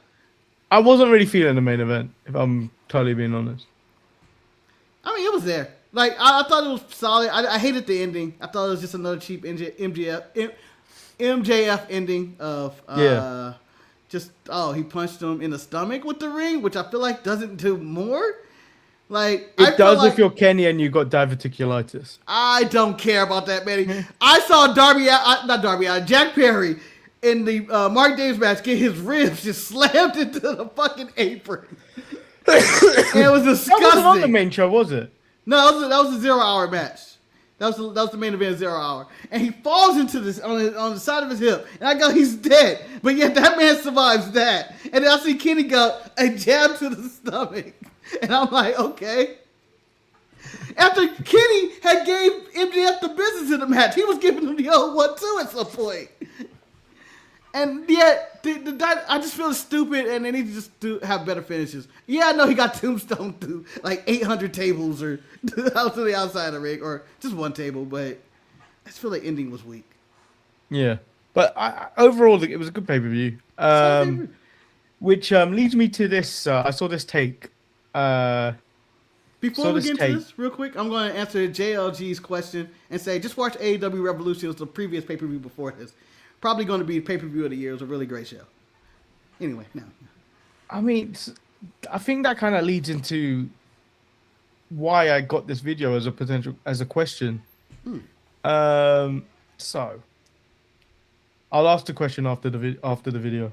I wasn't really feeling the main event, if I'm totally being honest. I mean, it was there. Like, I thought it was solid. I hated the ending. I thought it was just another cheap MJF ending of he punched him in the stomach with the ring, which I feel like doesn't do more. Like, it does if you're Kenny and you got diverticulitis. I don't care about that, Manny. I saw Jack Perry in the Mark Davis match get his ribs just slammed into the fucking apron. And it was disgusting. That wasn't on the main show, was it? No, that was a 0 hour match. That was the main event, 0 hour. And he falls into this on the side of his hip. And I go, he's dead. But yet that man survives that. And then I see Kenny go, a jab to the stomach. And I'm like, okay. After Kenny had gave MJF the business in the match, he was giving him the old 1-2 at some point. And yet, I just feel stupid, and they need to just have better finishes. Yeah, I know he got tombstone through like 800 tables or out to the outside of the ring, or just one table, but I just feel like ending was weak. Yeah, but overall, it was a good pay-per-view. Which leads me to this. I saw this take. Before we get into this, real quick, I'm going to answer JLG's question and say, just watch AEW Revolution. It was the previous pay-per-view before this. Probably going to be the pay-per-view of the year. It was a really great show. Anyway, now. I mean, I think that kind of leads into why I got this video as a question. So, I'll ask the question after the video.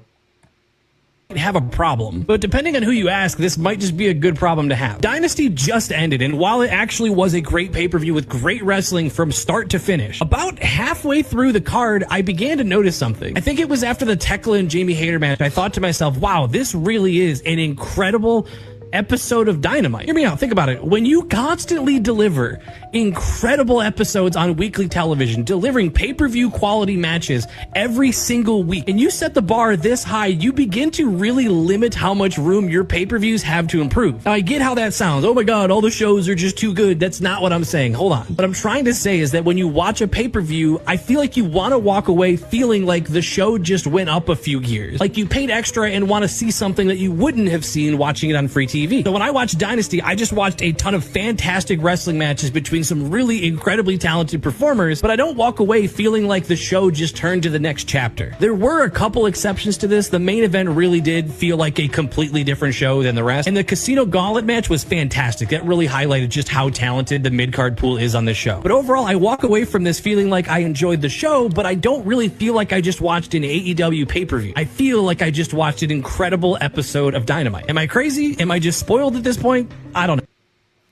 Have a problem, but depending on who you ask, this might just be a good problem to have. Dynasty just ended, and while it actually was a great pay-per-view with great wrestling from start to finish, about halfway through the card, I began to notice something. I think it was after the Tekla and Jamie Hayter match. I thought to myself, wow, this really is an incredible episode of Dynamite. Hear me out. Think about it. When you constantly deliver incredible episodes on weekly television, delivering pay-per-view quality matches every single week, and you set the bar this high, you begin to really limit how much room your pay-per-views have to improve. Now, I get how that sounds. Oh my God, all the shows are just too good. That's not what I'm saying. Hold on. What I'm trying to say is that when you watch a pay-per-view, I feel like you want to walk away feeling like the show just went up a few gears. Like you paid extra and want to see something that you wouldn't have seen watching it on free TV. TV. So when I watched Dynasty, I just watched a ton of fantastic wrestling matches between some really incredibly talented performers, but I don't walk away feeling like the show just turned to the next chapter. There were a couple exceptions to this. The main event really did feel like a completely different show than the rest, and the Casino Gauntlet match was fantastic. That really highlighted just how talented the mid-card pool is on this show. But overall, I walk away from this feeling like I enjoyed the show, but I don't really feel like I just watched an AEW pay-per-view. I feel like I just watched an incredible episode of Dynamite. Am I crazy? Am I just spoiled at this point? I don't know.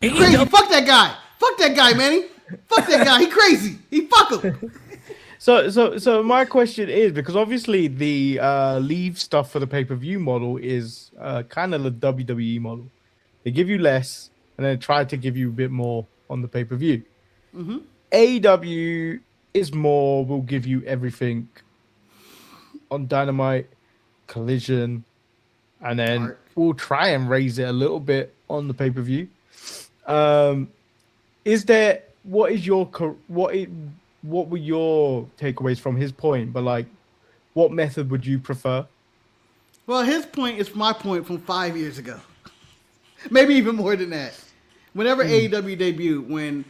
Crazy. Fuck that guy. Fuck that guy, Manny. Fuck that guy. He crazy. He fuck him. So my question is, because obviously the leave stuff for the pay-per-view model is kind of the WWE model. They give you less and then try to give you a bit more on the pay-per-view. Mm-hmm. AEW is more, will give you everything on Dynamite, Collision, and then we'll try and raise it a little bit on the pay-per-view. What were your takeaways from his point? But like, what method would you prefer? Well, his point is my point from 5 years ago. Maybe even more than that. Whenever AEW debuted, when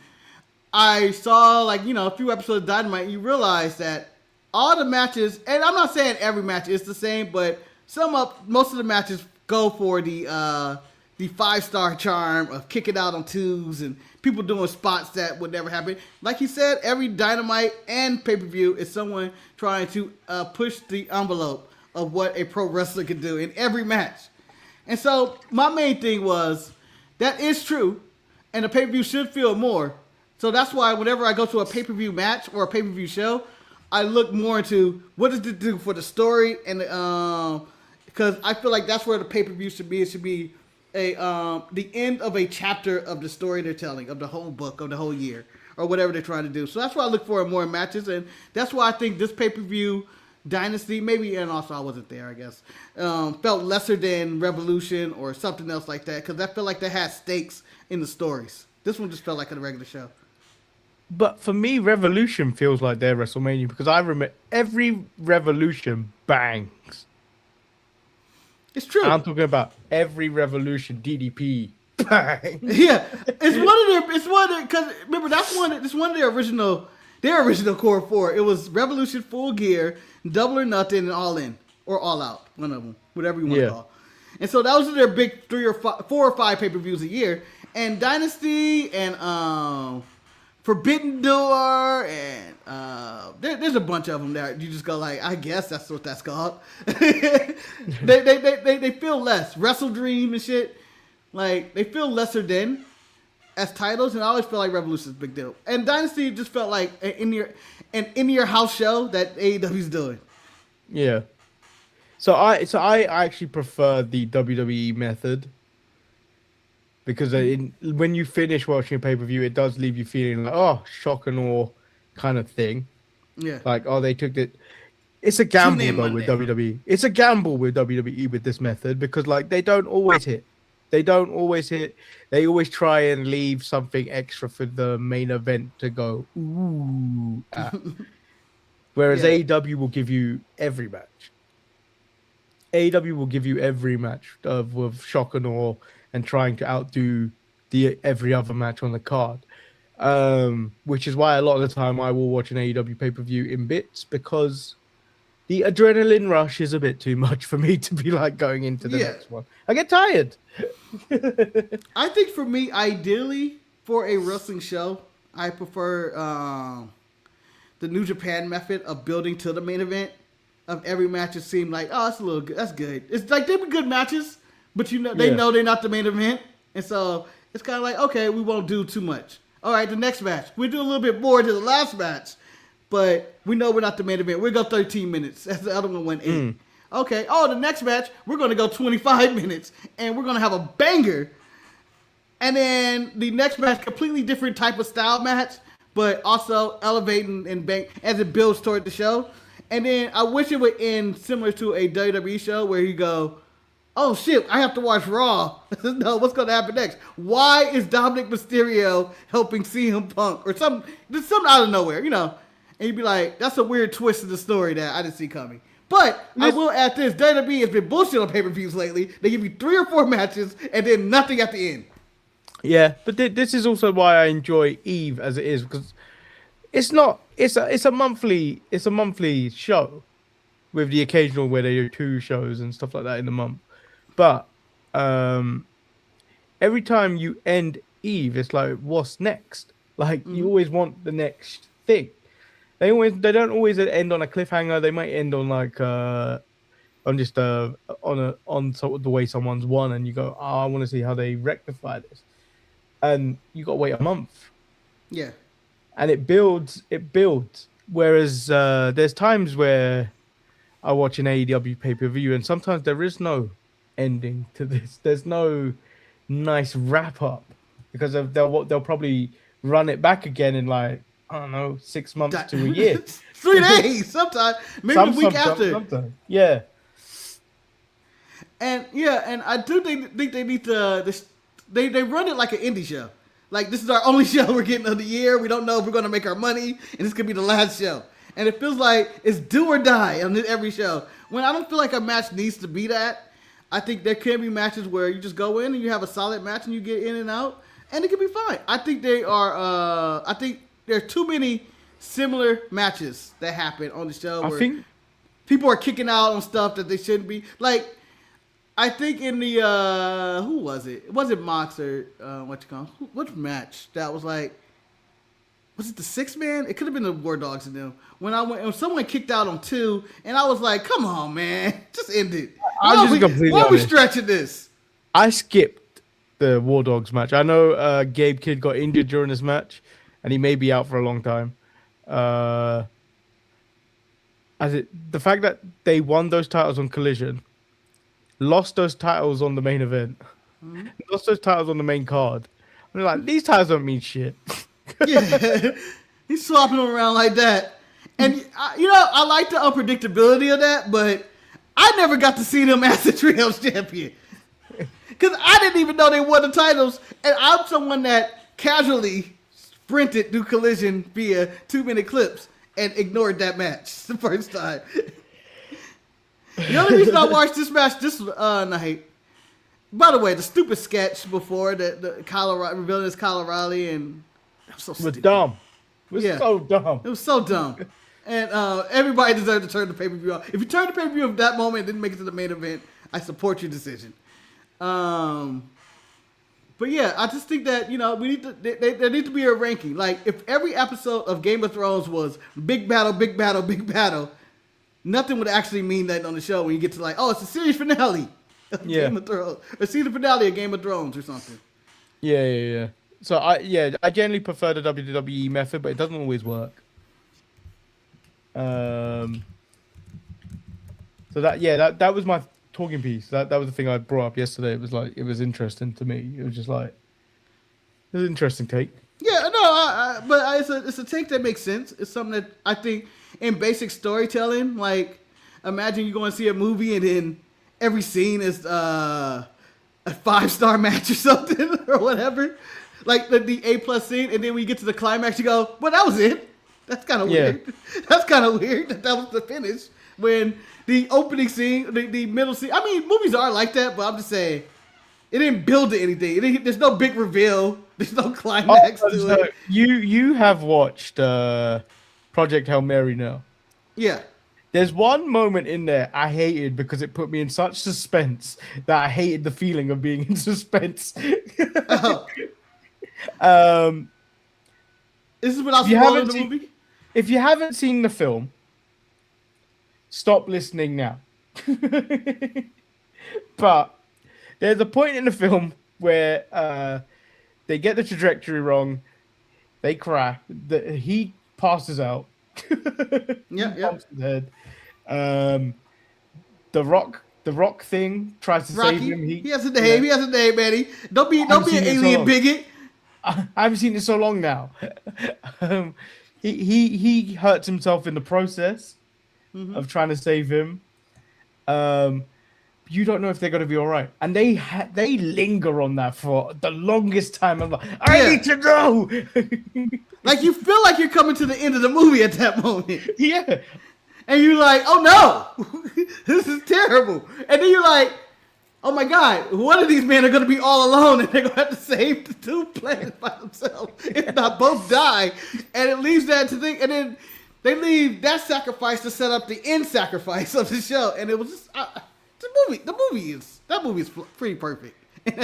I saw a few episodes of Dynamite, you realize that all the matches, and I'm not saying every match is the same, but most of the matches go for the 5-star charm of kicking out on twos and people doing spots that would never happen. Like he said, every Dynamite and pay-per-view is someone trying to push the envelope of what a pro wrestler can do in every match. And so my main thing was, that is true, and the pay-per-view should feel more. So that's why whenever I go to a pay-per-view match or a pay-per-view show, I look more into what does it do for the story, and because I feel like that's where the pay-per-view should be. It should be the end of a chapter of the story they're telling, of the whole book, of the whole year, or whatever they're trying to do. So that's why I look for more matches, and that's why I think this pay-per-view Dynasty, maybe, and also I wasn't there, I guess, felt lesser than Revolution or something else like that, because I feel like they had stakes in the stories. This one just felt like a regular show. But for me, Revolution feels like their WrestleMania, because I remember every Revolution bangs. It's true. I'm talking about every Revolution DDP bang. Yeah, it's one of their, because remember it's one of their original core four. It was Revolution, Full Gear, Double or Nothing, and All In or All Out. One of them, whatever you want to call. And so those are their big 4 or 5 pay-per-views a year. And Dynasty and Forbidden Door and there's a bunch of them that you just go like, I guess that's what that's called. they feel less. Wrestle Dream and shit, like they feel lesser than as titles, and I always feel like Revolution is a big deal. And Dynasty just felt like an in your house show that AEW's doing. Yeah. So I actually prefer the WWE method, because when you finish watching a pay-per-view, it does leave you feeling like, oh, shock and awe kind of thing. Yeah. Like, oh, they took it. It's a gamble though with WWE. It's a gamble with WWE with this method, because like they don't always hit. They always try and leave something extra for the main event to go ooh at. Whereas AEW will give you every match. AEW will give you every match with shock and awe and trying to outdo every other match on the card. Which is why a lot of the time I will watch an AEW pay-per-view in bits, because the adrenaline rush is a bit too much for me to be like going into the next one. I get tired. I think for me, ideally, for a wrestling show, I prefer the New Japan method of building to the main event. Of every match, it seemed like, oh, that's a little good. That's good. It's like they've been good matches, but they know they're not the main event, and so it's kind of like, okay, we won't do too much. All right, the next match, we do a little bit more to the last match, but we know we're not the main event. We'll go 13 minutes. As the other one went 8. Okay. Oh, the next match, we're going to go 25 minutes, and we're going to have a banger. And then the next match, completely different type of style match, but also elevating and bang as it builds toward the show. And then I wish it would end similar to a WWE show where you go, oh shit, I have to watch Raw. No, what's going to happen next? Why is Dominic Mysterio helping CM Punk? Or something out of nowhere, And you'd be like, that's a weird twist in the story that I didn't see coming. But I will add this: WWE has been bullshit on pay-per-views lately. They give you 3 or 4 matches and then nothing at the end. Yeah, but this is also why I enjoy Eve as it is, because it's not. It's a monthly show with the occasional where they do 2 shows and stuff like that in the month. But every time you end Eve, it's like, what's next? Like you always want the next thing. They don't always end on a cliffhanger. They might end on like on sort of the way someone's won, and you go, oh, I want to see how they rectify this, and you got to wait a month. Yeah, and it builds. Whereas there's times where I watch an AEW pay-per-view, and sometimes there is no ending to this. There's no nice wrap up because they'll probably run it back again in like, I don't know, 6 months to a year. 3 days, sometimes, maybe the week after. Sometimes. Yeah. And I do think they need to. They run it like an indie show. Like, this is our only show we're getting of the year. We don't know if we're going to make our money, and this could be the last show. And it feels like it's do or die on every show. When I don't feel like a match needs to be that, I think there can be matches where you just go in and you have a solid match and you get in and out, and it can be fine. I think they are. I think there are too many similar matches that happen on the show where people are kicking out on stuff that they shouldn't be. Like, I think in the who was it? It wasn't Mox or which match that was like? Was it the 6-man? It could have been the War Dogs in them. When someone kicked out on 2, and I was like, "Come on, man, just end it." Why are we stretching this? I skipped the War Dogs match. I know Gabe Kidd got injured during this match, and he may be out for a long time. The fact that they won those titles on Collision, lost those titles on the main event, lost those titles on the main card. I'm like, these titles don't mean shit. Yeah, he's swapping them around like that. And, I like the unpredictability of that, but I never got to see them as the Trios champion. Because I didn't even know they won the titles, and I'm someone that casually sprinted through Collision via 2-minute clips and ignored that match the first time. The only reason I watched this match this night, by the way, the stupid sketch before the revealing it's Kyle O'Reilly, and it was so stupid. It was dumb. It was so dumb. It was so dumb. And everybody deserved to turn the pay-per-view off. If you turn the pay-per-view of that moment and didn't make it to the main event, I support your decision. But yeah, I just think that, we need to. There needs to be a ranking. Like, if every episode of Game of Thrones was big battle, big battle, big battle, nothing would actually mean that on the show when you get to like, oh, it's a series finale of Game of Thrones, or season finale of Game of Thrones or something. Yeah. So I generally prefer the WWE method, but it doesn't always work. So that was my talking piece. That was the thing I brought up yesterday. It was like, it was interesting to me. It was just like, it was an interesting take. Yeah, no, but it's a take that makes sense. It's something that I think in basic storytelling, like, imagine you go and see a movie and then every scene is a 5-star match or something or whatever. Like the A+ scene, and then when you get to the climax, you go, well, that was it. That's kind of weird. That's kind of weird that was the finish. When the opening scene, the middle scene, I mean, movies are like that, but I'm just saying, it didn't build to anything. There's no big reveal. There's no climax to it. You have watched Project Hail Mary now. Yeah. There's one moment in there I hated because it put me in such suspense that I hated the feeling of being in suspense. This is what I was spoiling the movie? If you haven't seen the film, stop listening now. But there's a point in the film where they get the trajectory wrong, they cry, he passes out. Bumps his head. The Rock thing tries to save him. He has a name. He has a name, Manny. Don't be an alien bigot. I haven't seen it so long now. He hurts himself in the process of trying to save him. You don't know if they're going to be all right, and they linger on that for the longest time. I'm like, I need to know. Like, you feel like you're coming to the end of the movie at that moment. Yeah. And you're like, oh no, this is terrible. And then you're like, oh my God, one of these men are going to be all alone and they're going to have to save the two planets by themselves. If not, both die. And it leaves that to think. And then they leave that sacrifice to set up the end sacrifice of the show. And it was just, that movie is pretty perfect.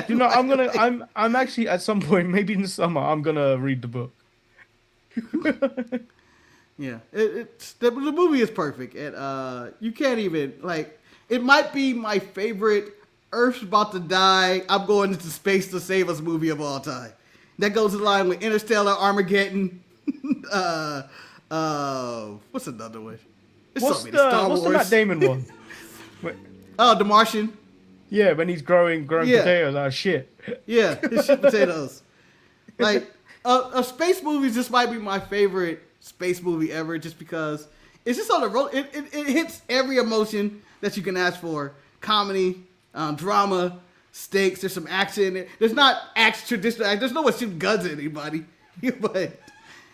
You know, I'm actually at some point, maybe in the summer, I'm going to read the book. Yeah, the movie is perfect. And you can't even, like, it might be my favorite Earth's about to die, I'm going into space to save us movie of all time. That goes in line with Interstellar, Armageddon. What's another one? What's the Matt Damon one? Oh, The Martian. Yeah, when he's growing potatoes out of shit. Yeah, his shit potatoes. Like, space movies, this might be my favorite space movie ever, just because it's just on the road. It hits every emotion that you can ask for. Comedy, drama, stakes. There's some action. There's not traditional. There's no one shooting guns at anybody, but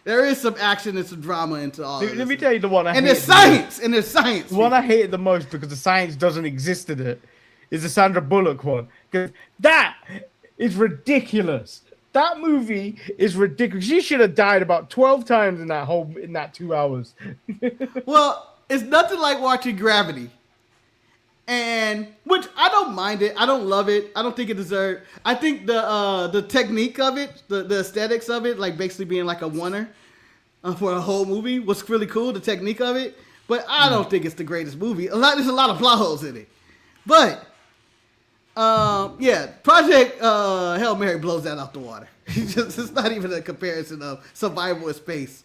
there is some action and some drama into all. Let me tell you the one I hate. And there's science. And there's science. The one I hated the most because the science doesn't exist in it is the Sandra Bullock one. Because that is ridiculous. That movie is ridiculous. She should have died about 12 times in that 2 hours. Well, it's nothing like watching Gravity. And which I don't mind it. I don't love it. I don't think it deserves. I think the technique of it, the aesthetics of it, like basically being like a oneer for a whole movie was really cool. The technique of it, but I don't think it's the greatest movie. There's a lot of plot holes in it. But yeah, Project Hail Mary blows that out the water. It's not even a comparison of survival in space.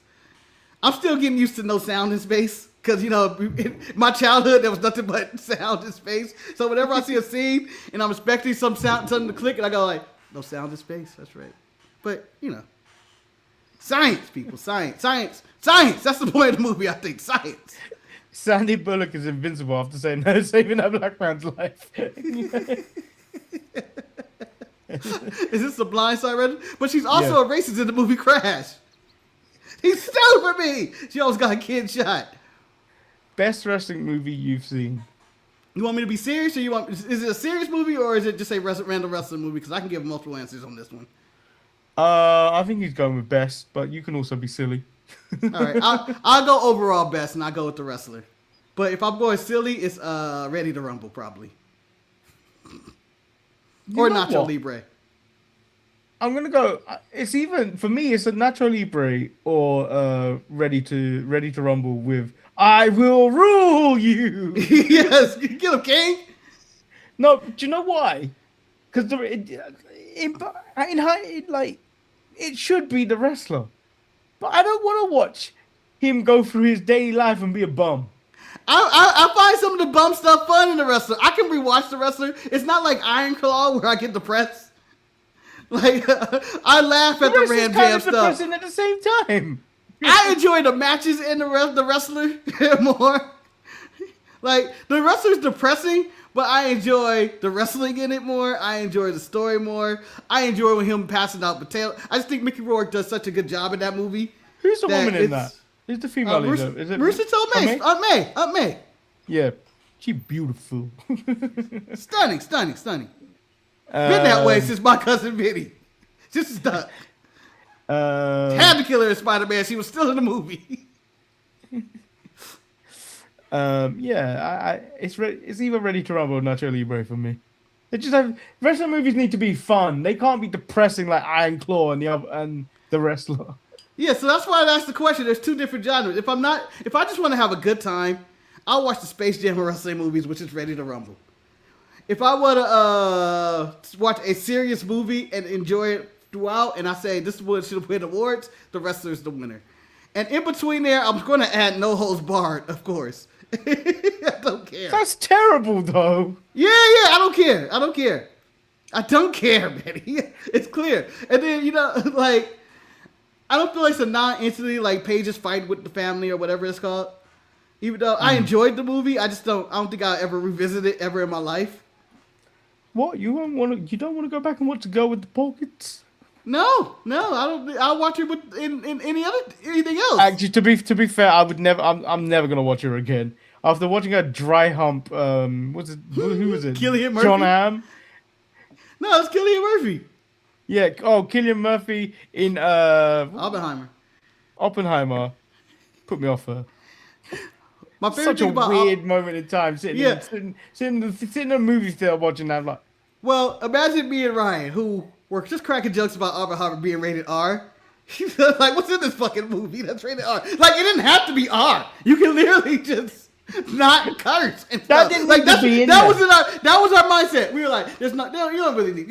I'm still getting used to no sound in space. Because, you know, in my childhood, there was nothing but sound in space. So whenever I see a scene and I'm expecting something to click, and I go like, no sound in space. That's right. But, you know, science, people. Science. That's the point of the movie, I think. Science. Sandy Bullock is invincible after saying no, saving that black man's life. Is this the blind side, Reggie? But she's also a racist in the movie Crash. He's still for me. She almost got a kid shot. Best wrestling movie you've seen? You want me to be serious, or is it a serious movie, or is it just a random wrestling movie? Because I can give multiple answers on this one. I think he's going with best, but you can also be silly. All right, I'll go overall best, and I'll go with the wrestler. But if I'm going silly, it's Ready to Rumble probably, or Nacho Libre. I'm gonna go. It's even for me. It's a Nacho Libre or Ready to Rumble with I Will Rule You. Yes, get him, King. No, do you know why? Because it should be the wrestler, but I don't want to watch him go through his daily life and be a bum. I find some of the bum stuff fun in the wrestler. I can rewatch the wrestler. It's not like Iron Claw where I get depressed. Like I laugh at the Ram Jam stuff. At the same time, I enjoy the matches in the wrestler more. Like the wrestler's depressing, but I enjoy the wrestling in it more. I enjoy the story more. I enjoy when him passing out potatoes. I just think Mickey Rourke does such a good job in that movie. Who's the woman in that? Who's the female leader? Is it Marissa Tomei? Aunt May. Yeah, she's beautiful. Stunning. Been that way since my cousin Vinny. Just stuck. Had to kill her in Spider-Man. She was still in the movie. It's either Ready to Rumble or Nacho Libre for me. They just have wrestling movies need to be fun. They can't be depressing like Iron Claw and the wrestler. Yeah, so that's why I asked the question. There's two different genres. If I just want to have a good time, I'll watch the Space Jam and wrestling movies, which is Ready to Rumble. If I want to watch a serious movie and enjoy it throughout, and I say this is what should win awards, the wrestler's the winner. And in between there, I'm going to add No Holds Barred, of course. I don't care. That's terrible, though. Yeah, I don't care. I don't care, Manny. It's clear. And then, you know, like, I don't feel like it's a non-entity like Paige's fight with the family or whatever it's called. Even though I enjoyed the movie, I don't think I'll ever revisit it ever in my life. What? You don't want to go back and watch The Girl with the Pockets? No, I don't. I'll watch it with in anything else. Actually, to be fair, I would never. I'm never gonna watch her again. After watching her dry hump, what's it? Who was it? Cillian Murphy? John Hamm. No, it's Cillian Murphy. Yeah. Oh, Cillian Murphy in Oppenheimer. Put me off her. My favorite Such thing a about weird moment in time sitting in a movie theater watching that. Like, well, imagine me and Ryan, who were just cracking jokes about Oppenheimer being rated R. Like, what's in this fucking movie that's rated R? Like, it didn't have to be R. You can literally just not curse. And that didn't need to be in that there. That was our mindset. We were like, there's not, you don't really need,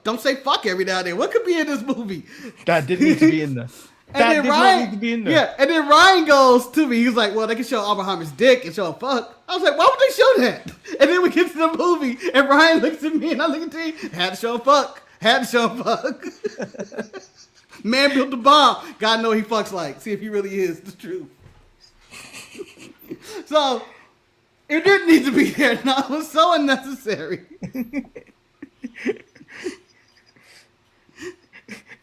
don't say fuck every now and then. What could be in this movie? that didn't need to be in there. And That then did Ryan, not need to be in there. yeah, and then Ryan goes to me. He's like, "Well, they can show Oppenheimer's dick and show a fuck." I was like, "Why would they show that?" And then we get to the movie, and Ryan looks at me, and I look at him. Had to show a fuck. Had to show a fuck. Man built the bomb. God know he fucks like. See if he really is the truth. So it didn't need to be there. No, it was so unnecessary.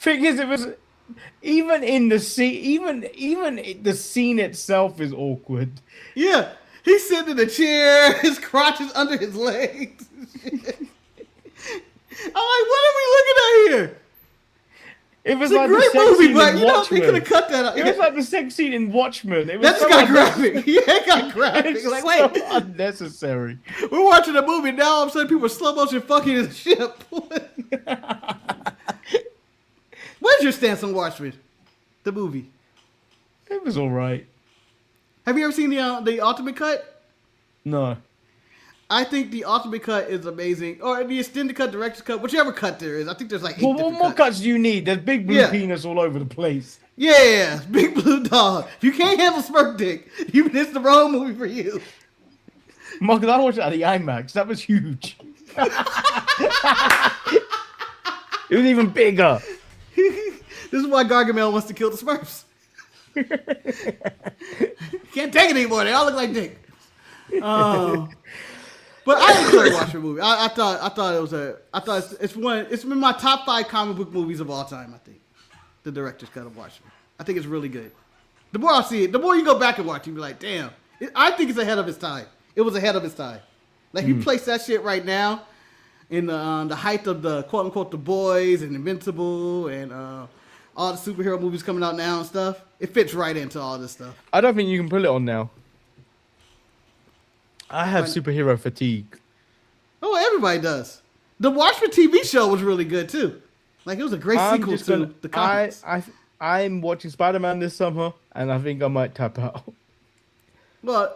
Thing is, it was. Even in the scene, even the scene itself is awkward. Yeah, he's sitting in a chair, his crotch is under his legs. I'm like, what are we looking at here? It was It's like a the great sex movie, scene but in you know, they Watchmen. could have cut that out. It was like the sex scene in Watchmen. It was That just so got graphic. Yeah, it got graphic. It's Like, so wait, unnecessary. we're watching a movie now. All of a sudden, people are slow motion fucking in the ship. Where's your stance on Watchmen, the movie? It was all right. Have you ever seen the Ultimate Cut? No. I think the Ultimate Cut is amazing, or the extended cut, director's cut, whichever cut there is. I think there's like 8 Well, what different more cuts. cuts do you need? There's big blue Yeah. penis all over the place. Yeah, big blue dog. If you can't handle smirk dick, it's the wrong movie for you. Marcus, I watched it at the IMAX. That was huge. It was even bigger. This is why Gargamel wants to kill the Smurfs. Can't take it anymore. They all look like dick. But I enjoyed watching the movie. I thought it was it's in my top 5 comic book movies of all time. I think the director's cut of Watchmen. I think it's really good. The more I see it, the more you go back and watch, you be like, damn. I think it's ahead of its time. It was ahead of its time. Like you place that shit right now in the height of the quote unquote The Boys and Invincible and all the superhero movies coming out now and stuff. It fits right into all this stuff. I don't think you can put it on now. I have superhero fatigue. Oh, everybody does. The Watchmen TV show was really good too. Like it was a great sequel to the comics. I'm watching Spider-Man this summer, and I think I might tap out. Well,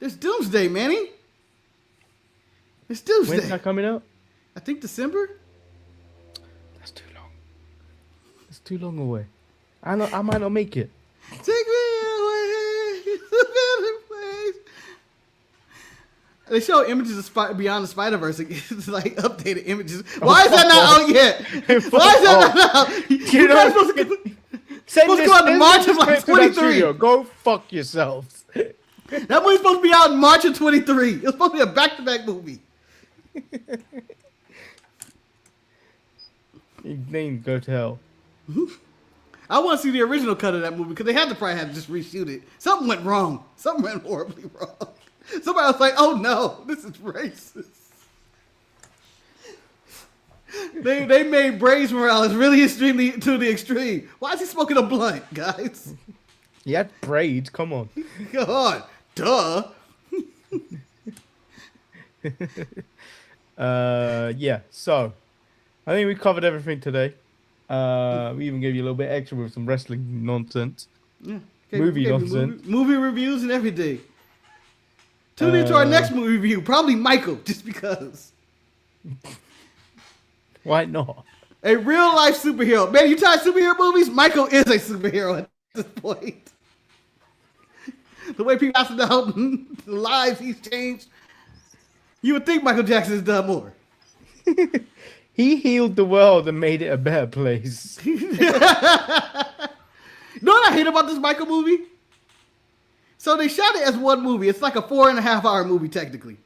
there's Doomsday, Manny. It's Doomsday. When's that coming out? I think December. That's too long. It's too long away. I might not make it. Take me away to a better place. They show images of Beyond the Spider-Verse. It's like updated images. Why is that not out yet? Why is that not out? You know, supposed to come out in March of like 23. Go fuck yourselves. That movie's supposed to be out in March of 23. It was supposed to be a back-to-back movie. You name go to hell. I want to see the original cut of that movie because they had to probably have to just reshoot it. Something went wrong. Something went horribly wrong. Somebody was like, "Oh no, this is racist." They made Braves Morales really extremely to the extreme. Why is he smoking a blunt, guys? He had braids. Come on. Come on, duh. Yeah. So, I think we covered everything today. We even gave you a little bit extra with some wrestling nonsense. Yeah. Movie nonsense. Movie reviews and everything. Tune into our next movie review. Probably Michael, just because. Why not? A real life superhero. Man, you tired of superhero movies? Michael is a superhero at this point. The way people ask about the lives he's changed. You would think Michael Jackson has done more. He healed the world and made it a better place. You know what I hate about this Michael movie? So they shot it as one movie. It's like a 4.5 hour movie technically.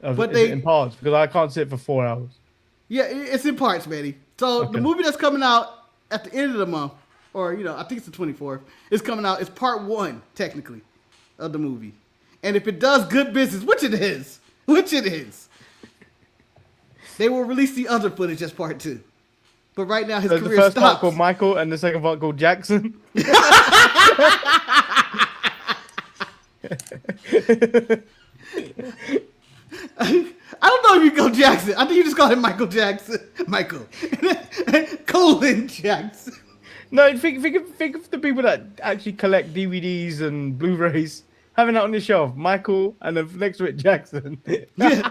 But in parts, because I can't sit for 4 hours. Yeah, it's in parts, Manny. So Okay. the movie that's coming out at the end of the month, or I think it's the 24th, is coming out. It's part 1 technically of the movie, and if it does good business, which it is, they will release the other footage as part 2. But right now his So the career first part stops. called Michael and the second part called Jackson. I don't know if you go Jackson. I think you just call him Michael Jackson. Michael. Colin Jackson. No, think of the people that actually collect DVDs and Blu-rays. Having that on your shelf, Michael, and then next to it, Jackson. Yeah.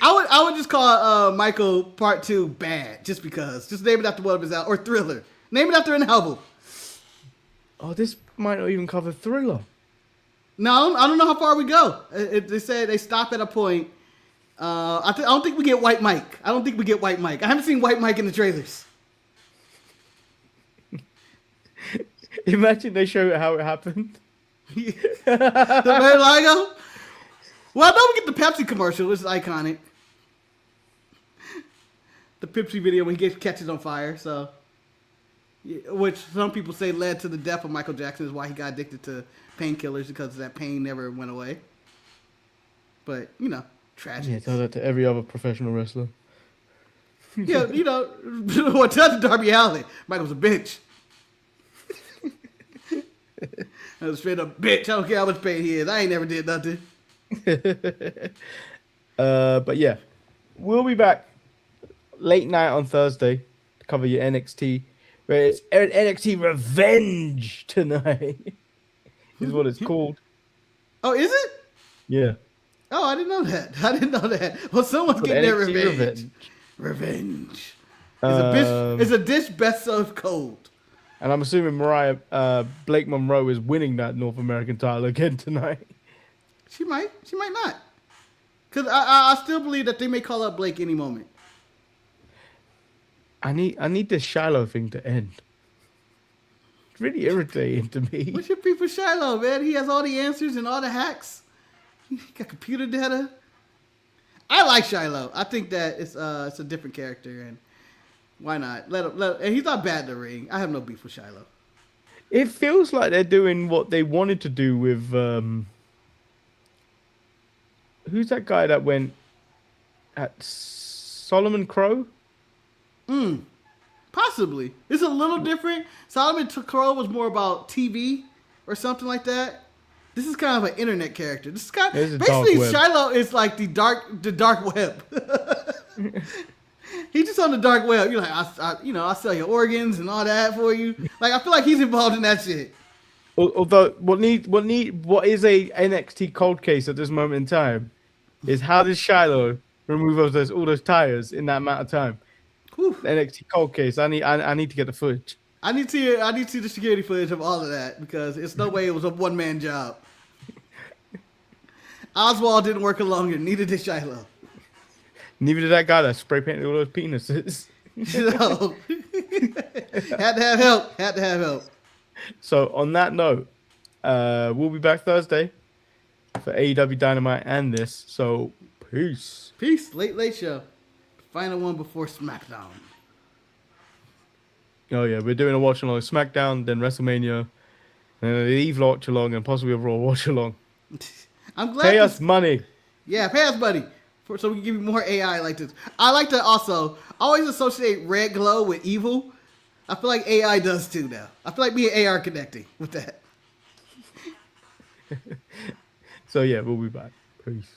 I would just call Michael Part 2 Bad, just because. Just name it after one of his albums. Or Thriller. Name it after an album. Oh, this might not even cover Thriller. No, I don't know how far we go. They say they stop at a point. I don't think we get White Mike. I haven't seen White Mike in the trailers. Imagine they show how it happened. The Vertigo? Well, I know we get the Pepsi commercial, which is iconic. The Pepsi video when he catches on fire, so which some people say led to the death of Michael Jackson, is why he got addicted to painkillers, because that pain never went away. But tragic. Yeah, tell that to every other professional wrestler. Yeah, what tell Darby Allin, Michael's a bitch. I was straight up bitch. I don't care how much pain he is. I ain't never did nothing. But yeah, we'll be back late night on Thursday to cover your NXT. Where it's NXT Revenge tonight is what it's called. Oh, is it? Yeah. Oh, I didn't know that. Well, someone's getting their NXT revenge. Um, It's a dish best served cold. And I'm assuming Blake Monroe is winning that North American title again tonight. She might not. Because I still believe that they may call up Blake any moment. I need this Shiloh thing to end. It's really irritating to me. What's your beef with Shiloh, man? He has all the answers and all the hacks. He got computer data. I like Shiloh. I think that it's a different character, and why not? Let him, and he's not bad in the ring. I have no beef with Shiloh. It feels like they're doing what they wanted to do with who's that guy that went at Solomon Crow? Possibly. It's a little different. Solomon Crow was more about TV or something like that. This is kind of an internet character. This is basically Shiloh is like the dark web. He's just on the dark web. You're like, I'll sell your organs and all that for you. Like, I feel like he's involved in that shit. Although what is a NXT cold case at this moment in time is how does Shiloh remove all those tires in that amount of time? Whew. NXT cold case. I need to get the footage. I need to see the security footage of all of that, because it's no way it was a one-man job. Oswald didn't work alone, and neither did Shiloh. Neither did that guy that spray painted all those penises. Had to have help. So on that note, we'll be back Thursday for AEW Dynamite and this. So peace. Peace. Late show. Final one before SmackDown. Oh yeah, we're doing a watch along SmackDown, then WrestleMania, and then an Eve watch along, and possibly a Raw watch along. I'm glad. Pay us money. Yeah, pay us money. So we can give you more AI like this. I like to also always associate red glow with evil. I feel like AI does too now. I feel like me and AI are connecting with that. So yeah, we'll be back. Peace.